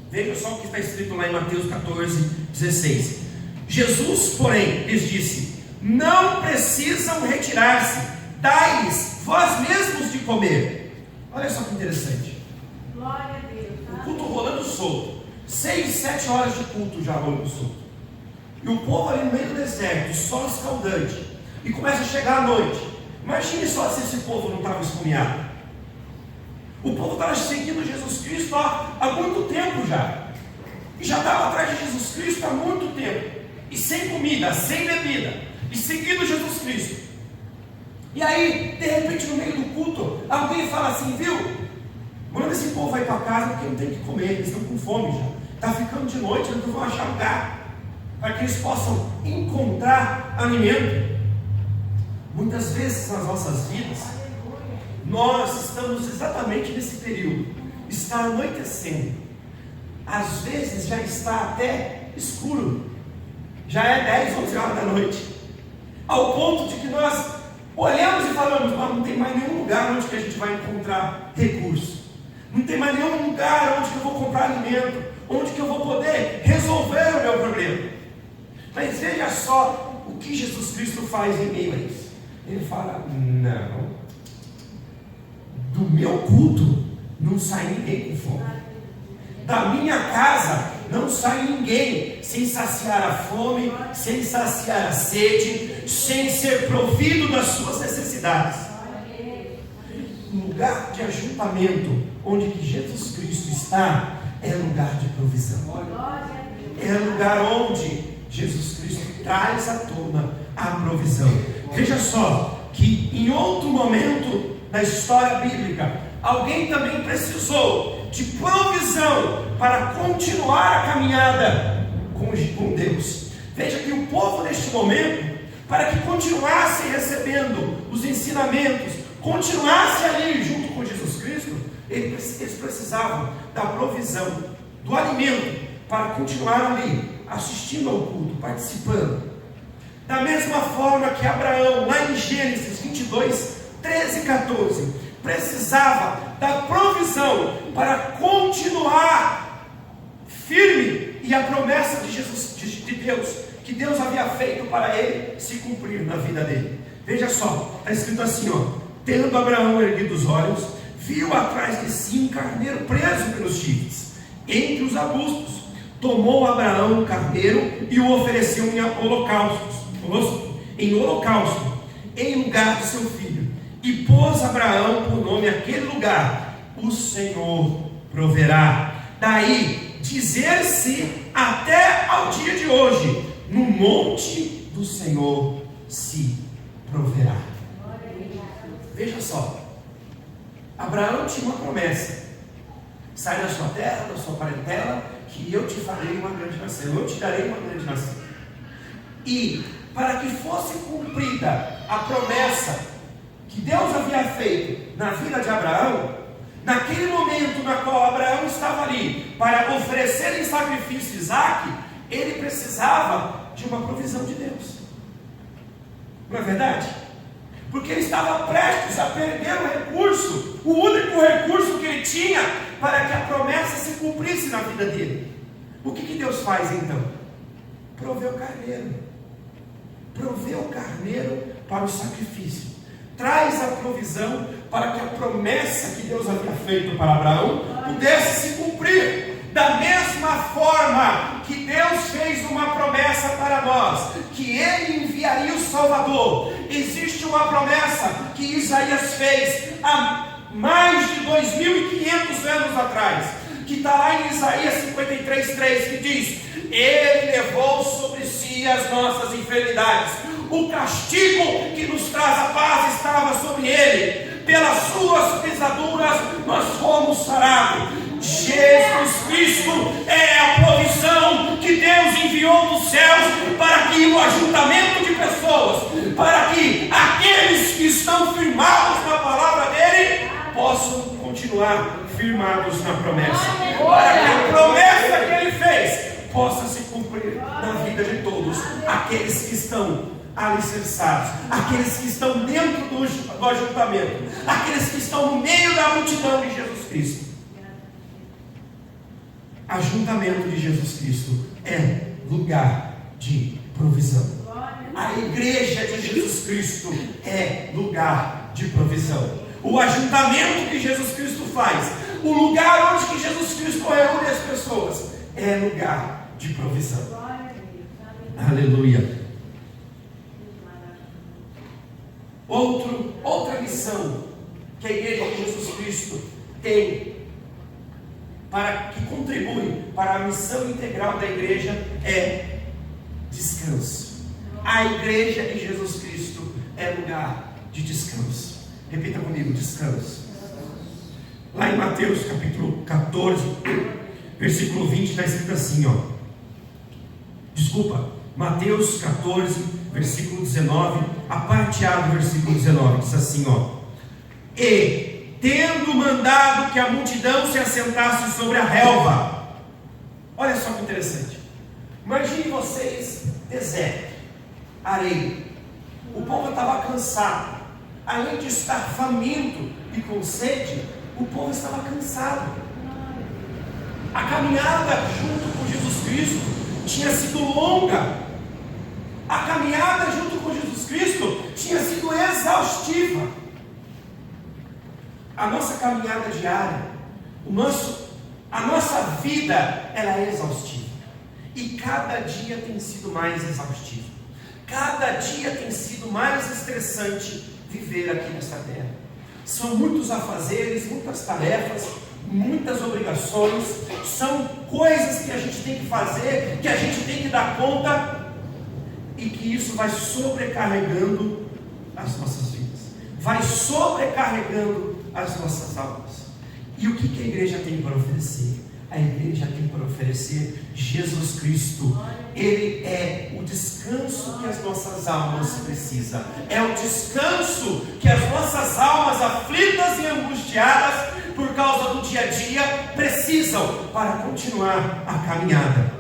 Veja só o que está escrito lá em Mateus 14:16. Jesus, porém, lhes disse: não precisam retirar-se, dai-lhes vós mesmos de comer. Olha só que interessante. Glória a Deus. O culto rolando solto, 6, 7 horas de culto já rolando solto, e o povo ali no meio do deserto, sol escaldante, e começa a chegar a noite. Imagine só se esse povo não estava esfomeado. O povo estava seguindo Jesus Cristo há muito tempo já, e já estava atrás de Jesus Cristo há muito tempo, e sem comida, sem bebida, e seguindo Jesus Cristo. E aí, de repente, no meio do culto, alguém fala assim: viu, manda esse povo vai para casa porque não tem o que comer, eles estão com fome já, está ficando de noite, eles não vão achar lugar para que eles possam encontrar alimento. Muitas vezes nas nossas vidas, nós estamos exatamente nesse período, está anoitecendo, às vezes já está até escuro, já é 10, 11 horas da noite, ao ponto de que nós olhamos e falamos: não tem mais nenhum lugar onde que a gente vai encontrar recursos, não tem mais nenhum lugar onde que eu vou comprar alimento, onde que eu vou poder resolver o meu problema. Mas veja só o que Jesus Cristo faz em meio a isso. Ele fala: não, do meu culto não sai ninguém com fome, da minha casa não sai ninguém sem saciar a fome, sem saciar a sede, sem ser provido das suas necessidades. O lugar de ajuntamento onde que Jesus Cristo está é lugar de provisão, é lugar onde Jesus Cristo traz à tona a provisão. Veja só que em outro momento da história bíblica, alguém também precisou de provisão para continuar a caminhada com Deus. Veja que o povo neste momento, para que continuasse recebendo os ensinamentos, continuasse ali junto com Jesus Cristo, eles precisavam da provisão, do alimento, para continuar ali, assistindo ao culto, participando. Da mesma forma que Abraão, lá em Gênesis 22, 13 e 14, precisava da provisão para continuar firme e a promessa de Jesus, de Deus, que Deus havia feito para ele se cumprir na vida dele. Veja só, está escrito assim, tendo Abraão erguido os olhos, viu atrás de si um carneiro preso pelos chifres, entre os arbustos. Tomou Abraão o carneiro e o ofereceu em holocausto, em lugar de seu filho. E pôs Abraão por nome aquele lugar: o Senhor proverá. Daí dizer-se até ao dia de hoje: no monte do Senhor se proverá. Veja só, Abraão tinha uma promessa: sai da sua terra, da sua parentela, que eu te farei uma grande nação, eu te darei uma grande nação. E para que fosse cumprida a promessa que Deus havia feito na vida de Abraão, naquele momento na qual Abraão estava ali para oferecer em sacrifício Isaque, ele precisava de uma provisão de Deus. Não é verdade? Porque ele estava prestes a perder o recurso, o único recurso que ele tinha para que a promessa se cumprisse na vida dele. O que Deus faz então? Provê o carneiro. Provê o carneiro para o sacrifício. Traz a provisão para que a promessa que Deus havia feito para Abraão pudesse se cumprir. Da mesma forma que Deus fez uma promessa para nós, que Ele enviaria o Salvador, existe uma promessa que Isaías fez há mais de 2.500 anos atrás, que está lá em Isaías 53:3, que diz: Ele levou sobre si as nossas enfermidades, o castigo que nos traz a paz estava sobre Ele, pelas suas pisaduras nós fomos sarados. Jesus Cristo é a provisão que Deus enviou dos céus para que o ajuntamento de pessoas, para que aqueles que estão firmados na palavra dele possam continuar firmados na promessa, para que a promessa que ele fez possa se cumprir na vida de todos aqueles que estão alicerçados, aqueles que estão dentro do ajuntamento, aqueles que estão no meio da multidão de Jesus Cristo. Ajuntamento de Jesus Cristo é lugar de provisão. A igreja de Jesus Cristo é lugar de provisão. O ajuntamento que Jesus Cristo faz, o lugar onde que Jesus Cristo reúne as pessoas, é lugar de provisão. Aleluia. Outra missão que a igreja de Jesus Cristo tem, para que contribui para a missão integral da igreja, é descanso. A igreja de Jesus Cristo é lugar de descanso. Repita comigo: descanso. Lá em Mateus capítulo 14, versículo 20, está escrito assim, Mateus 14, versículo 19, a parte A do versículo 19, diz assim, E, tendo mandado que a multidão se assentasse sobre a relva. Olha só que interessante. Imagine vocês, deserto, areia. O povo estava cansado. Além de estar faminto e com sede, o povo estava cansado. A caminhada junto com Jesus Cristo tinha sido longa. A caminhada junto com Jesus Cristo tinha sido exaustiva. A nossa caminhada diária, a nossa vida, ela é exaustiva. E cada dia tem sido mais exaustivo. Cada dia tem sido mais estressante viver aqui nesta terra. São muitos afazeres, muitas tarefas, muitas obrigações. São coisas que a gente tem que fazer, que a gente tem que dar conta, e que isso vai sobrecarregando as nossas vidas, vai sobrecarregando as nossas almas. E o que a igreja tem para oferecer? A igreja tem para oferecer Jesus Cristo. Ele é o descanso que as nossas almas precisam. É o descanso que as nossas almas aflitas e angustiadas por causa do dia a dia precisam para continuar a caminhada.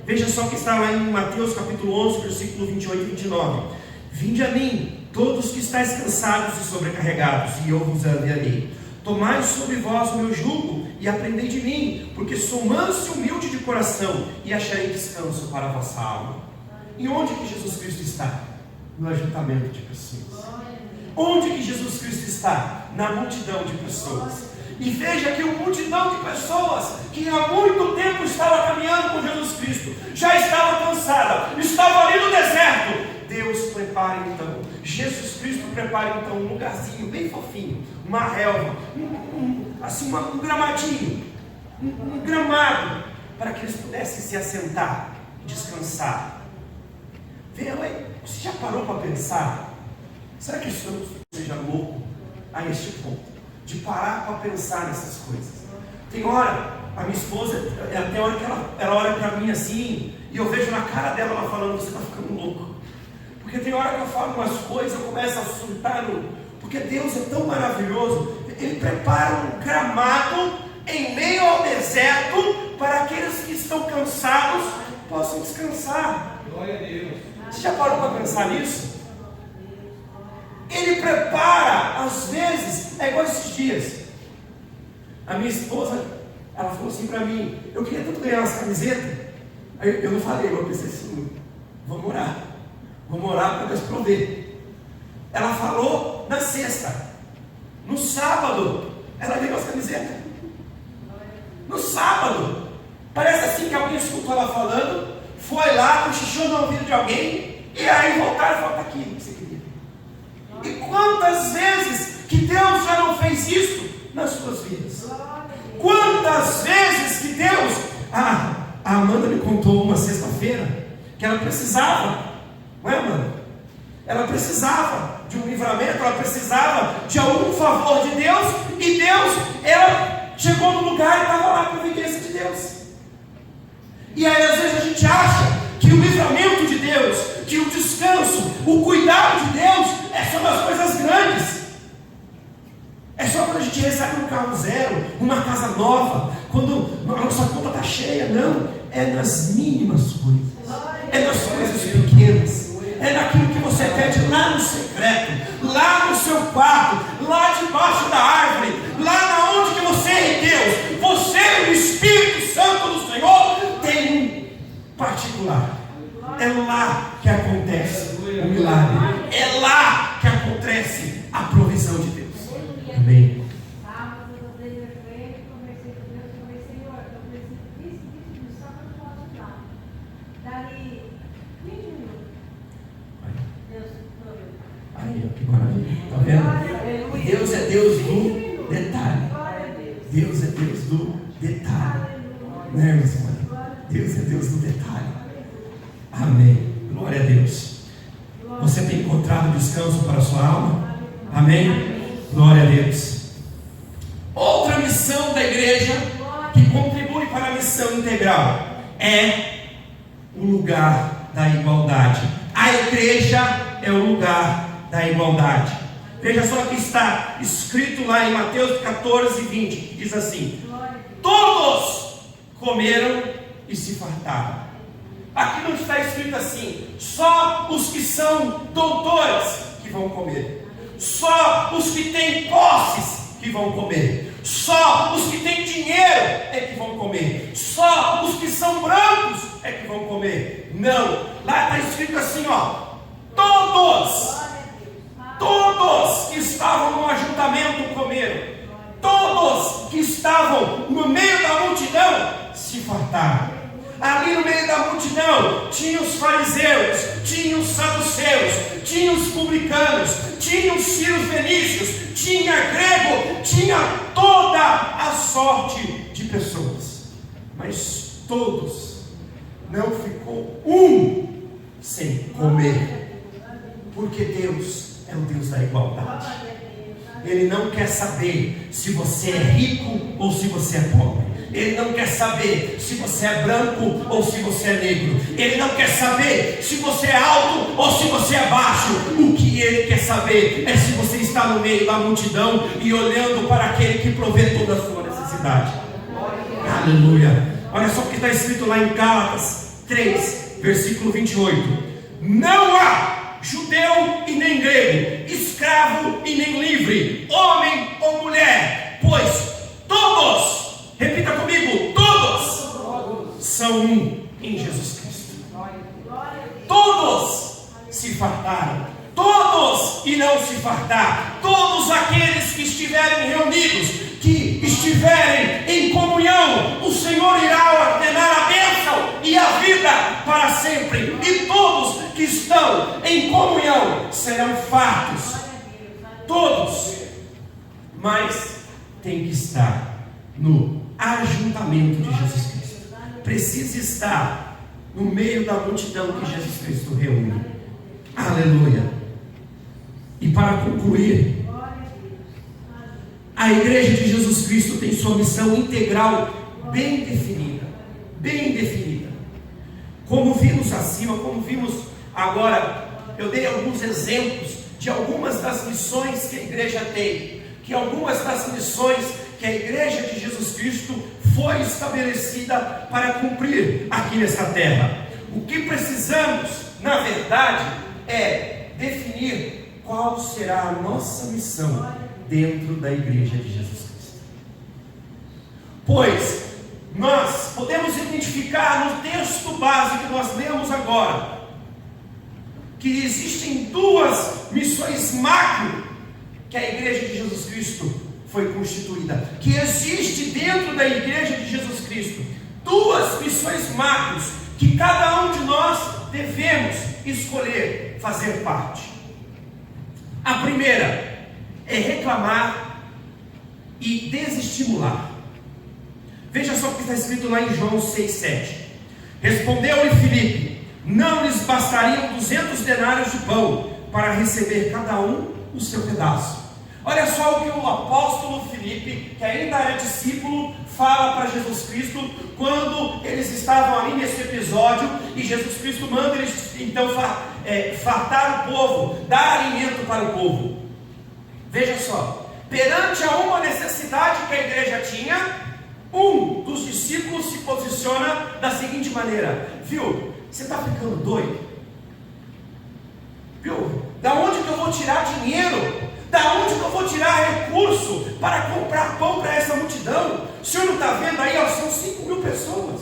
Veja só o que está lá em Mateus capítulo 11, versículo 28 e 29. Vinde a mim, todos que estáis cansados e sobrecarregados, e eu vos aliviarei. Tomai sobre vós o meu jugo e aprendei de mim, porque sou manso e humilde de coração, e acharei descanso para a vossa alma. E onde que Jesus Cristo está? No ajuntamento de pessoas. Onde que Jesus Cristo está? Na multidão de pessoas. E veja que uma multidão de pessoas que há muito tempo estava caminhando com Jesus Cristo, já estava cansada, estava ali no deserto. Deus prepara então, Jesus Cristo prepara então um lugarzinho bem fofinho, uma relva, um gramadinho, um gramado, para que eles pudessem se assentar e descansar. Você já parou para pensar? Será que estamos seja louco a este ponto de parar para pensar nessas coisas? Tem hora, a minha esposa, tem hora que ela olha para mim assim, e eu vejo na cara dela ela falando: você está ficando louco. Porque tem hora que eu falo umas coisas, eu começo a surtar, porque Deus é tão maravilhoso. Ele prepara um gramado em meio ao deserto para aqueles que estão cansados possam descansar. Glória a Deus. Você já parou para pensar nisso? Ele prepara, às vezes, é igual esses dias. A minha esposa, ela falou assim para mim: eu queria tanto ganhar umas camisetas. Aí eu não falei, eu pensei assim: vamos orar para Deus prover. Ela falou na sexta. No sábado, ela ganhou as camisetas. No sábado, parece assim que alguém escutou ela falando, foi lá, cochichou no ouvido de alguém, e aí voltaram e falaram: está aqui o que você queria. E quantas vezes que Deus já não fez isso nas suas vidas? Quantas vezes que Deus... A Amanda me contou uma sexta-feira que ela precisava, não é, Amanda? Ela precisava de um livramento, ela precisava de algum favor de Deus, e ela chegou no lugar e estava lá com a obediência de Deus. E aí às vezes a gente acha que o livramento de Deus, que o descanso, o cuidado de Deus é só nas coisas grandes. É só quando a gente recebe um carro zero, uma casa nova, quando a nossa conta está cheia. Não, é nas mínimas coisas, é nas coisas pequenas, é naquilo que você pede lá no secreto, lá no seu quarto, lá debaixo da árvore, lá na onde que você é Deus. Você e o Espírito Santo do Senhor tem um particular. É lá que acontece o milagre, é lá que acontece a provisão de Deus. Amém. Aí, que maravilha. Está vendo? Deus é Deus do detalhe. Deus é Deus do detalhe. Né, irmãos? Deus é Deus do detalhe. Amém. Glória a Deus. Você tem encontrado descanso para a sua alma? Amém? Glória a Deus. Outra missão da igreja que contribui para a missão integral é o lugar da igualdade. A igreja é o lugar da igualdade. Veja só que está escrito lá em Mateus 14, 20, que diz assim: todos comeram e se fartaram. Aqui não está escrito assim: só os que são doutores que vão comer, só os que têm posses que vão comer, só os que têm dinheiro é que vão comer, só os que são brancos é que vão comer. Não, lá está escrito assim, ó: todos que estavam no ajuntamento comeram, todos que estavam no meio da multidão se fartaram. Ali no meio da multidão tinha os fariseus, tinha os saduceus, tinha os publicanos, tinha os sírios fenícios, tinha grego, tinha toda a sorte de pessoas. Mas todos, não ficou um sem comer, porque Deus é o Deus da igualdade. Ele não quer saber se você é rico ou se você é pobre. Ele não quer saber se você é branco ou se você é negro. Ele não quer saber se você é alto ou se você é baixo. O que ele quer saber é se você está no meio da multidão e olhando para aquele que provê toda a sua necessidade. Aleluia. Olha só o que está escrito lá em Gálatas 3, versículo 28. Não há judeu e nem grego, escravo e nem livre, homem ou mulher, pois todos, repita comigo, todos são um em Jesus Cristo. Todos se fartaram, todos irão se fartar, todos aqueles que estiverem reunidos, que estiverem em comunhão, o Senhor irá ordenar a bênção e a vida para sempre, e todos que estão em comunhão serão fartos, todos, mas tem que estar no ajuntamento de Jesus Cristo, precisa estar no meio da multidão que Jesus Cristo reúne. Aleluia. E para concluir, a igreja de Jesus Cristo tem sua missão integral bem definida, bem definida. Como vimos acima, como vimos agora, eu dei alguns exemplos de algumas das missões que a igreja tem, que algumas das missões que a igreja de Jesus Cristo foi estabelecida para cumprir aqui nesta terra. O que precisamos, na verdade, é definir qual será a nossa missão dentro da igreja de Jesus Cristo. Pois nós podemos identificar no texto base que nós lemos agora que existem duas missões macro que a igreja de Jesus Cristo foi constituída, que existe dentro da igreja de Jesus Cristo duas missões macros que cada um de nós devemos escolher fazer parte. A primeira é reclamar e desestimular. Veja só o que está escrito lá em João 6,7. Respondeu-lhe Filipe: não lhes bastariam 200 denários de pão para receber cada um o seu pedaço. Olha só o que o apóstolo Filipe, que ainda era discípulo, fala para Jesus Cristo, quando eles estavam ali nesse episódio, e Jesus Cristo manda eles então fartar o povo, dar alimento para o povo. Veja só, perante a uma necessidade que a igreja tinha, um dos discípulos se posiciona da seguinte maneira: viu, você está ficando doido? Viu, da onde que eu vou tirar dinheiro? Da onde que eu vou tirar recurso para comprar pão para essa multidão? O senhor não está vendo aí, ó, são 5.000 pessoas.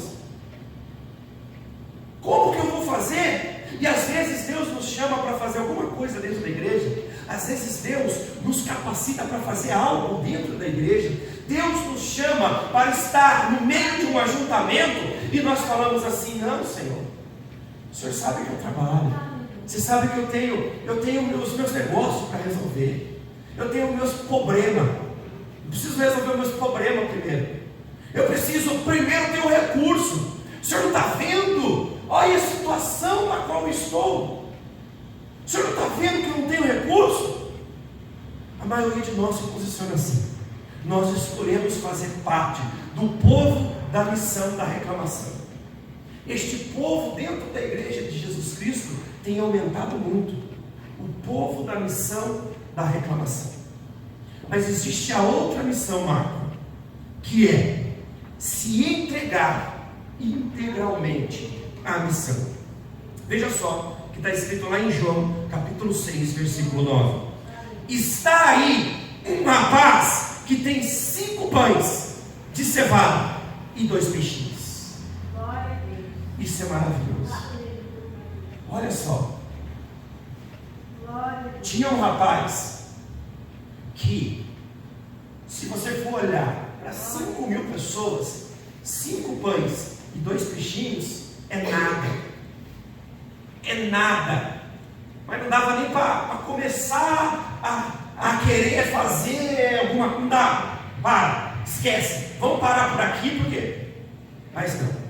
Como que eu vou fazer? E às vezes Deus nos chama para fazer alguma coisa dentro da igreja. Às vezes Deus nos capacita para fazer algo dentro da igreja. Deus nos chama para estar no meio de um ajuntamento e nós falamos assim: não, Senhor, o Senhor sabe que eu trabalho, você sabe que eu tenho os meus negócios para resolver, eu tenho meus problemas, eu preciso resolver os meus problemas primeiro, eu preciso primeiro ter o recurso. O Senhor não está vendo? Olha a situação na qual eu estou. O Senhor não está vendo que eu não tenho recurso? A maioria de nós se posiciona assim. Nós escolhemos fazer parte do povo da missão da reclamação. Este povo dentro da igreja de Jesus Cristo tem aumentado muito. O povo da missão da reclamação. Mas existe a outra missão, Marco, que é se entregar integralmente à missão. Veja só o que está escrito lá em João, capítulo 6, versículo 9. Está aí um rapaz que tem 5 pães de cevada e 2 peixinhos. Isso é maravilhoso. Olha só. Tinha um rapaz que, se você for olhar para 5.000 pessoas, 5 pães e 2 peixinhos é nada. É nada. Mas não dava nem para começar a querer fazer alguma coisa. Não dá. Para, esquece. Vamos parar por aqui, porque. Mas não.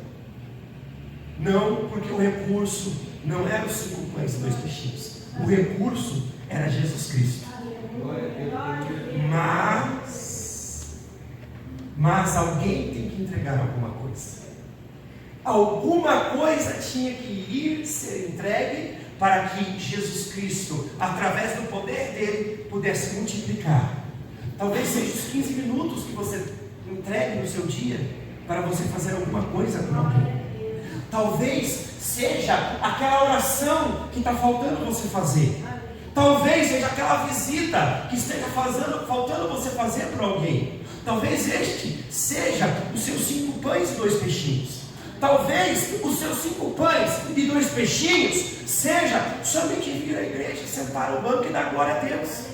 Não, porque o recurso não era os 5 pães e 2 peixinhos. O recurso era Jesus Cristo. Mas alguém tem que entregar alguma coisa. Alguma coisa tinha que ir ser entregue para que Jesus Cristo, através do poder dele, pudesse multiplicar. Talvez seja os 15 minutos que você entregue no seu dia para você fazer alguma coisa para alguém. Talvez seja aquela oração que está faltando você fazer. Talvez seja aquela visita que esteja faltando você fazer para alguém. Talvez este seja os seus 5 pães e 2 peixinhos. Talvez os seus 5 pães e 2 peixinhos seja somente vir à igreja, sentar no banco e dar glória a Deus.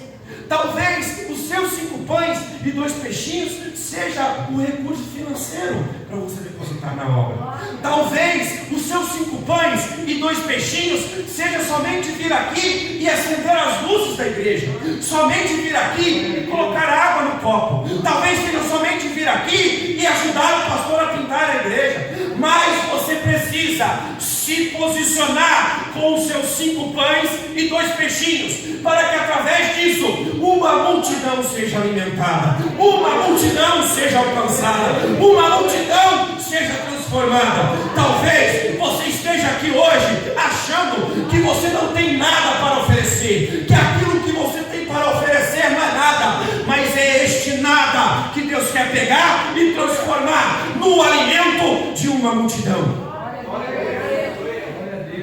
Talvez os seus 5 pães e 2 peixinhos seja o recurso financeiro para você depositar na obra. Talvez os seus 5 pães e 2 peixinhos seja somente vir aqui e acender as luzes da igreja, somente vir aqui e colocar água no copo. Talvez seja somente vir aqui e ajudar o pastor a pintar a igreja. Mas você precisa se posicionar com os seus 5 pães e 2 peixinhos, para que através disso uma multidão seja alimentada, uma multidão seja alcançada, uma multidão seja transformada. Talvez você esteja aqui hoje achando que você não tem nada para oferecer, que aquilo que você tem para oferecer não é nada, mas é este nada que Deus quer pegar e transformar no alimento de uma multidão.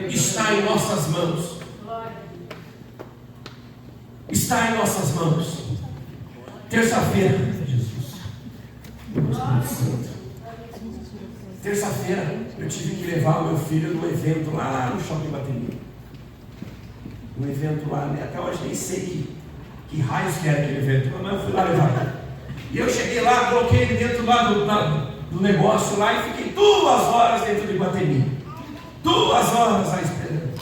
Está em nossas mãos. Está em nossas mãos. Terça-feira, Jesus, terça-feira eu tive que levar o meu filho num evento lá no Shopping Guatemi. Um evento lá, até hoje nem sei que raios que era aquele evento, mas eu fui lá levar. E eu cheguei lá, coloquei ele dentro lá do negócio lá e fiquei 2 horas dentro do Guatemi. 2 horas lá esperando.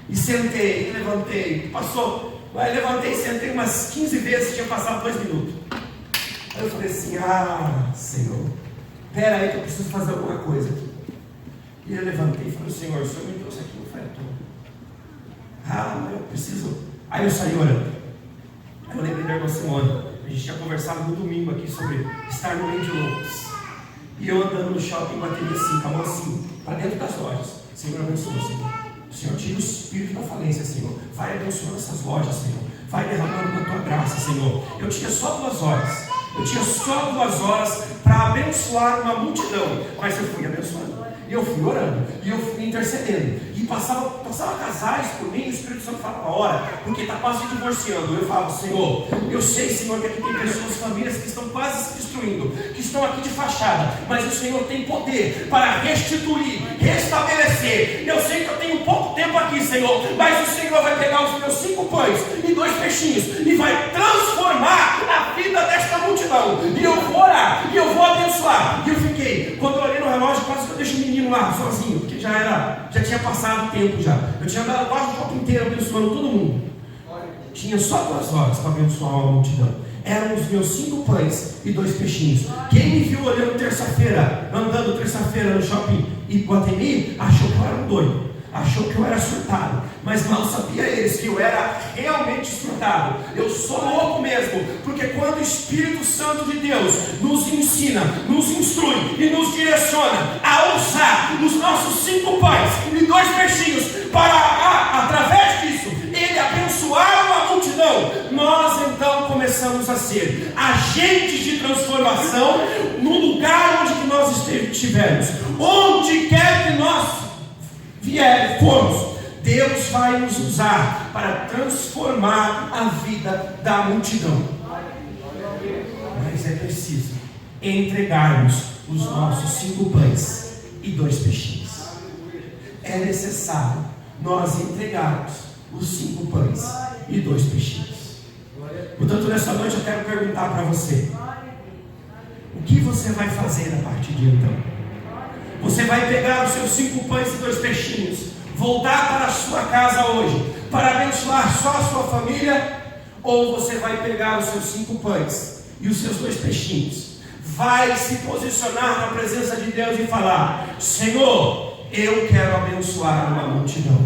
E sentei, levantei, passou. Aí levantei e sentei umas 15 vezes, tinha passado 2 minutos. Aí eu falei assim: ah, Senhor, Espera aí que eu preciso fazer alguma coisa aqui. E eu levantei e falei: Senhor, o Senhor me trouxe aqui no freto. Mas eu preciso. Aí eu saí orando. Aí eu lembrei da irmã Simone. A gente tinha conversado no domingo aqui sobre estar no meio de loucos. E eu andando no shopping, batendo assim, com a mão assim, para dentro das lojas. Senhor, abençoa, Senhor. O Senhor tira o espírito da falência, Senhor. Vai abençoando essas lojas, Senhor. Vai derramando da tua graça, Senhor. Eu tinha só 2 horas. Eu tinha só 2 horas para abençoar uma multidão. Mas eu fui abençoando. E eu fui orando. E eu fui intercedendo. E passava casais por mim. E o Espírito Santo falava: ora, porque está quase se divorciando. Eu falava: Senhor, eu sei, Senhor, que aqui tem pessoas, famílias que estão quase se destruindo, que estão aqui de fachada. Mas o Senhor tem poder para restituir, restabelecer. Eu sei que eu tenho pouco tempo aqui, Senhor. Mas o Senhor vai pegar os meus 5 pães e 2 peixinhos e vai transformar a vida desta multidão. E eu vou orar. E eu vou abençoar. E eu fiquei, quando eu olhei no relógio, quase que eu deixo o menino lá sozinho, porque já tinha passado o tempo já. Eu tinha andado quase o shopping inteiro abençoando todo mundo. Tinha só 2 horas para abençoar uma multidão. Eram os meus 5 pães e 2 peixinhos. Quem me viu olhando terça-feira, andando terça-feira no shopping Iguatemi, achou que eu era um doido. Achou que eu era surtado, mas mal sabia eles que eu era realmente surtado. Eu sou louco mesmo, porque quando o Espírito Santo de Deus nos ensina, nos instrui e nos direciona a usar os nossos 5 pães e 2 peixinhos para, através disso, Ele abençoar uma multidão, nós então começamos a ser agentes de transformação no lugar onde nós estivermos, onde quer que nós formos, Deus vai nos usar para transformar a vida da multidão. Mas é preciso entregarmos os nossos 5 pães e 2 peixinhos. É necessário nós entregarmos os 5 pães e 2 peixinhos. Portanto, nessa noite eu quero perguntar para você: o que você vai fazer a partir de então? Você vai pegar os seus 5 pães e 2 peixinhos, voltar para a sua casa hoje, para abençoar só a sua família? Ou você vai pegar os seus 5 pães e os seus 2 peixinhos, vai se posicionar na presença de Deus e falar: Senhor, eu quero abençoar uma multidão.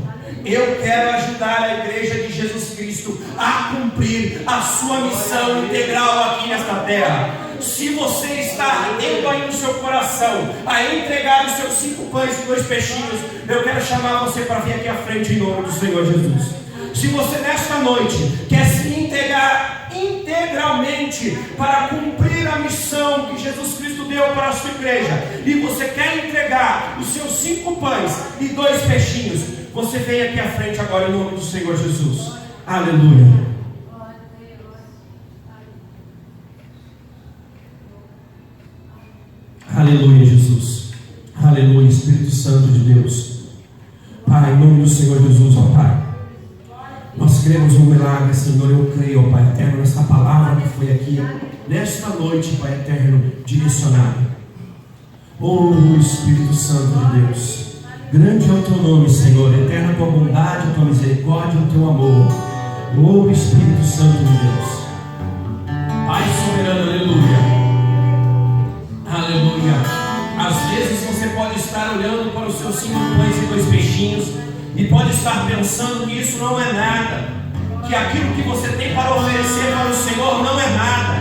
Eu quero ajudar a igreja de Jesus Cristo a cumprir a sua missão integral aqui nesta terra. Se você está tendo aí no seu coração a entregar os seus 5 pães e 2 peixinhos, eu quero chamar você para vir aqui à frente em nome do Senhor Jesus. Se você nesta noite quer se integrar integralmente para cumprir a missão que Jesus Cristo deu para a sua igreja, e você quer entregar os seus 5 pães e 2 peixinhos, você vem aqui à frente agora em nome do Senhor Jesus. Aleluia. Aleluia, Jesus. Aleluia, Espírito Santo de Deus. Pai, em nome do Senhor Jesus, ó Pai, nós cremos no milagre, Senhor. Eu creio, ó Pai eterno, nesta palavra que foi aqui nesta noite, Pai eterno, direcionada. Oh, Espírito Santo de Deus, grande é o teu nome, Senhor. Eterna a tua bondade, a tua misericórdia, o teu amor. Oh, Espírito Santo de Deus, Pai soberano, aleluia. Aleluia. Às vezes você pode estar olhando para os seus 5 pães e 2 peixinhos e pode estar pensando que isso não é nada, que aquilo que você tem para oferecer para o Senhor não é nada,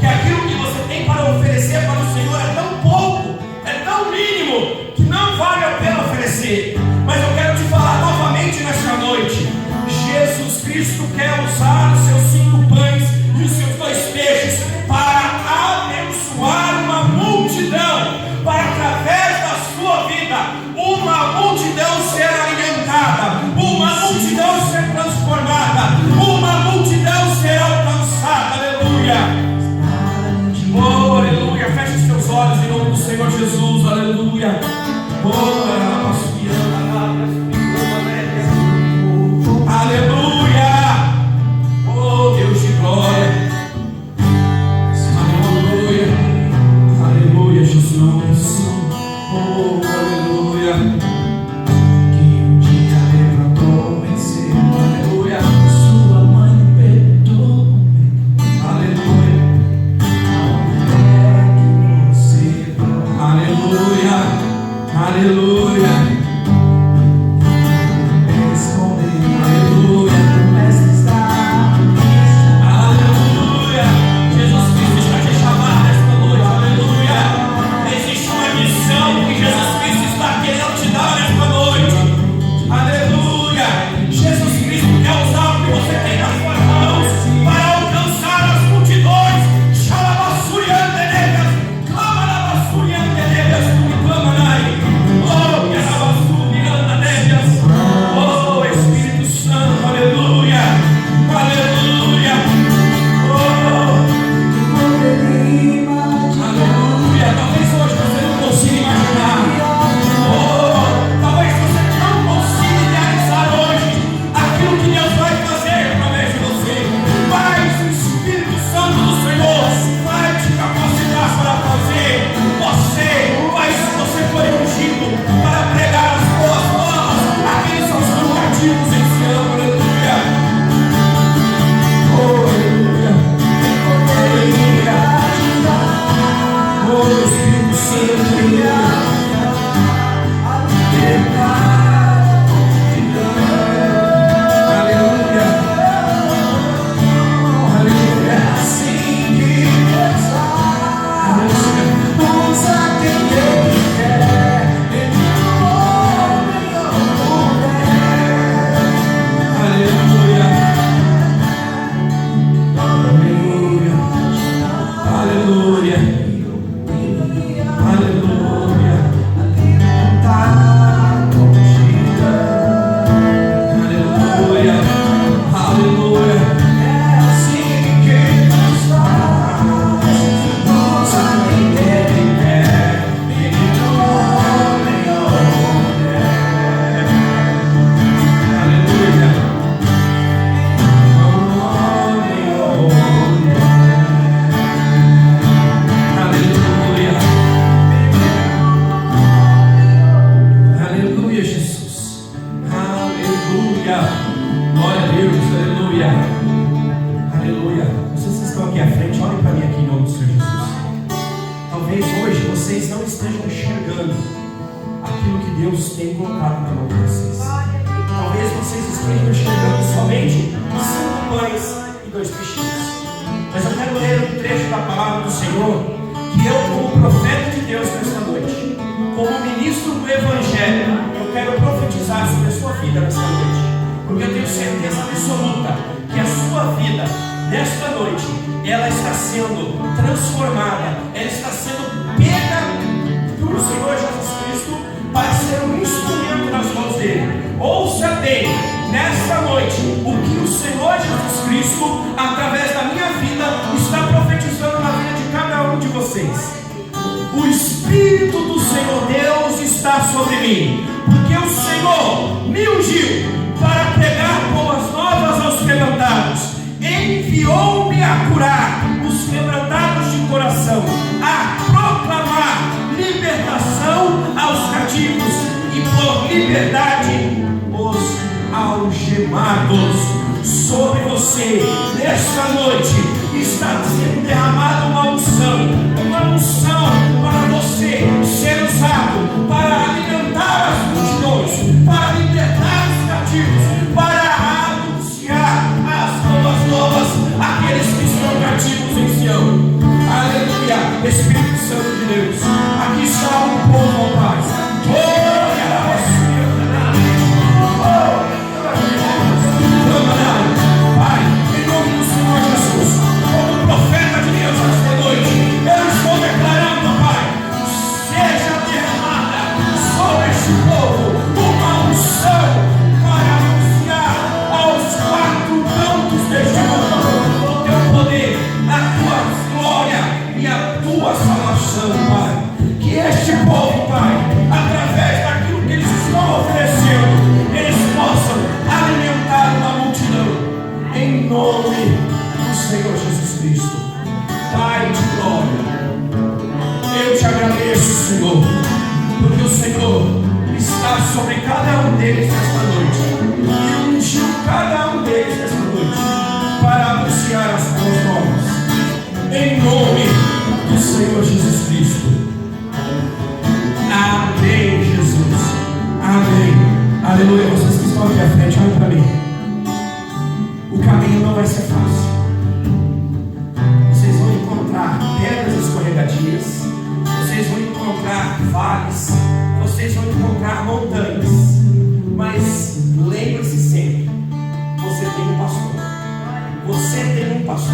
que aquilo que você tem para oferecer para o Senhor é tão pouco, é tão mínimo, que não vale a pena oferecer. Mas eu quero te falar novamente nesta noite: Jesus Cristo quer usar os seus 5 pães e os seus 2 peixes para abençoar uma multidão, para através da sua vida uma multidão ser alimentada, uma multidão ser transformada, uma multidão ser alcançada. Aleluia. Oh, aleluia. Feche os teus olhos em nome do Senhor Jesus. Aleluia. Oh, aleluia. Oh, tem colocado na mão de vocês. Talvez vocês estejam enxergando somente 5 pães e 2 peixinhos. Mas eu quero ler um trecho da palavra do Senhor, que eu, como profeta de Deus nesta noite, como ministro do Evangelho, eu quero profetizar sobre a sua vida nesta noite. Porque eu tenho certeza absoluta que a sua vida, nesta noite, ela está sendo transformada, ela está sendo pega pelo Senhor Jesus Cristo para ser um instrumento nas mãos dele. Ouça bem, nesta noite, o que o Senhor Jesus Cristo, através da minha vida, está profetizando na vida de cada um de vocês. O Espírito do Senhor Deus está sobre mim, porque o Senhor me ungiu para pregar boas novas aos quebrantados, enviou-me a curar os quebrantados de coração, a proclamar libertação aos cativos e por liberdade os algemados. Sobre você, nesta noite, está sendo derramada uma unção para você ser usado para alimentar as multidões, para libertar os cativos, para anunciar as boas novas àqueles que estão cativos em Sião. Aleluia, Espírito Santo de Deus, aqui está um povo, ó Pai. Pai, em nome do Senhor Jesus, como profeta de Deus esta noite, eu estou declarando, Pai, seja derramada sobre este povo uma unção para anunciar aos 4 cantos deste mundo o teu poder, a tua glória e a tua salvação, Pai. Que este povo, Pai, através daquilo que eles estão oferecendo, eles possam alimentar uma multidão. Em nome do Senhor Jesus Cristo, Pai de glória, eu te agradeço, Senhor, porque o Senhor está sobre cada um deles nesta noite e ungiu cada um deles nesta noite para anunciar as boas novas. Em nome do Senhor Jesus Cristo. Amém, Jesus. Amém. Aleluia. Vocês que estão aqui à frente, olhem para mim. O caminho não vai ser fácil. Vocês vão encontrar pedras escorregadias, vocês vão encontrar vales, vocês vão encontrar montanhas. Mas lembre-se sempre, você tem um pastor. Você tem um pastor.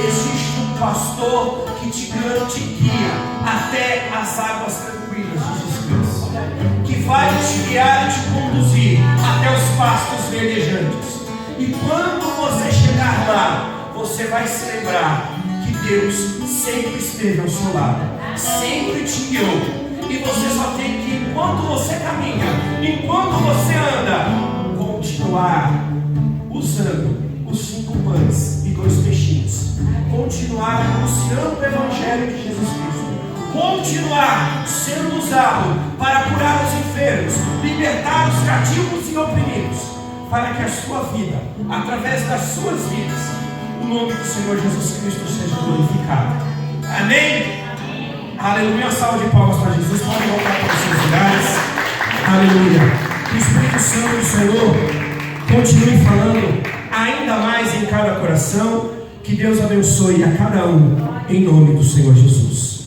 Existe um pastor que te guia até as águas tranquilas de descanso, que vai te guiar e te conduzir até os pastos verdejantes. E quando você chegar lá, você vai se lembrar que Deus sempre esteve ao seu lado, sempre te guiou. E você só tem que, enquanto você caminha, enquanto você anda, continuar usando os 5 pães e 2 peixinhos, continuar anunciando o Evangelho de Jesus Cristo, continuar sendo usado para curar os enfermos, libertar os cativos e oprimidos, para que a sua vida, através das suas vidas, o nome do Senhor Jesus Cristo seja glorificado. Amém? Aleluia. Uma salva de palmas para Jesus. Podem voltar para os seus lugares. Aleluia. Que o Espírito Santo do Senhor continue falando ainda mais em cada coração. Que Deus abençoe a cada um, em nome do Senhor Jesus.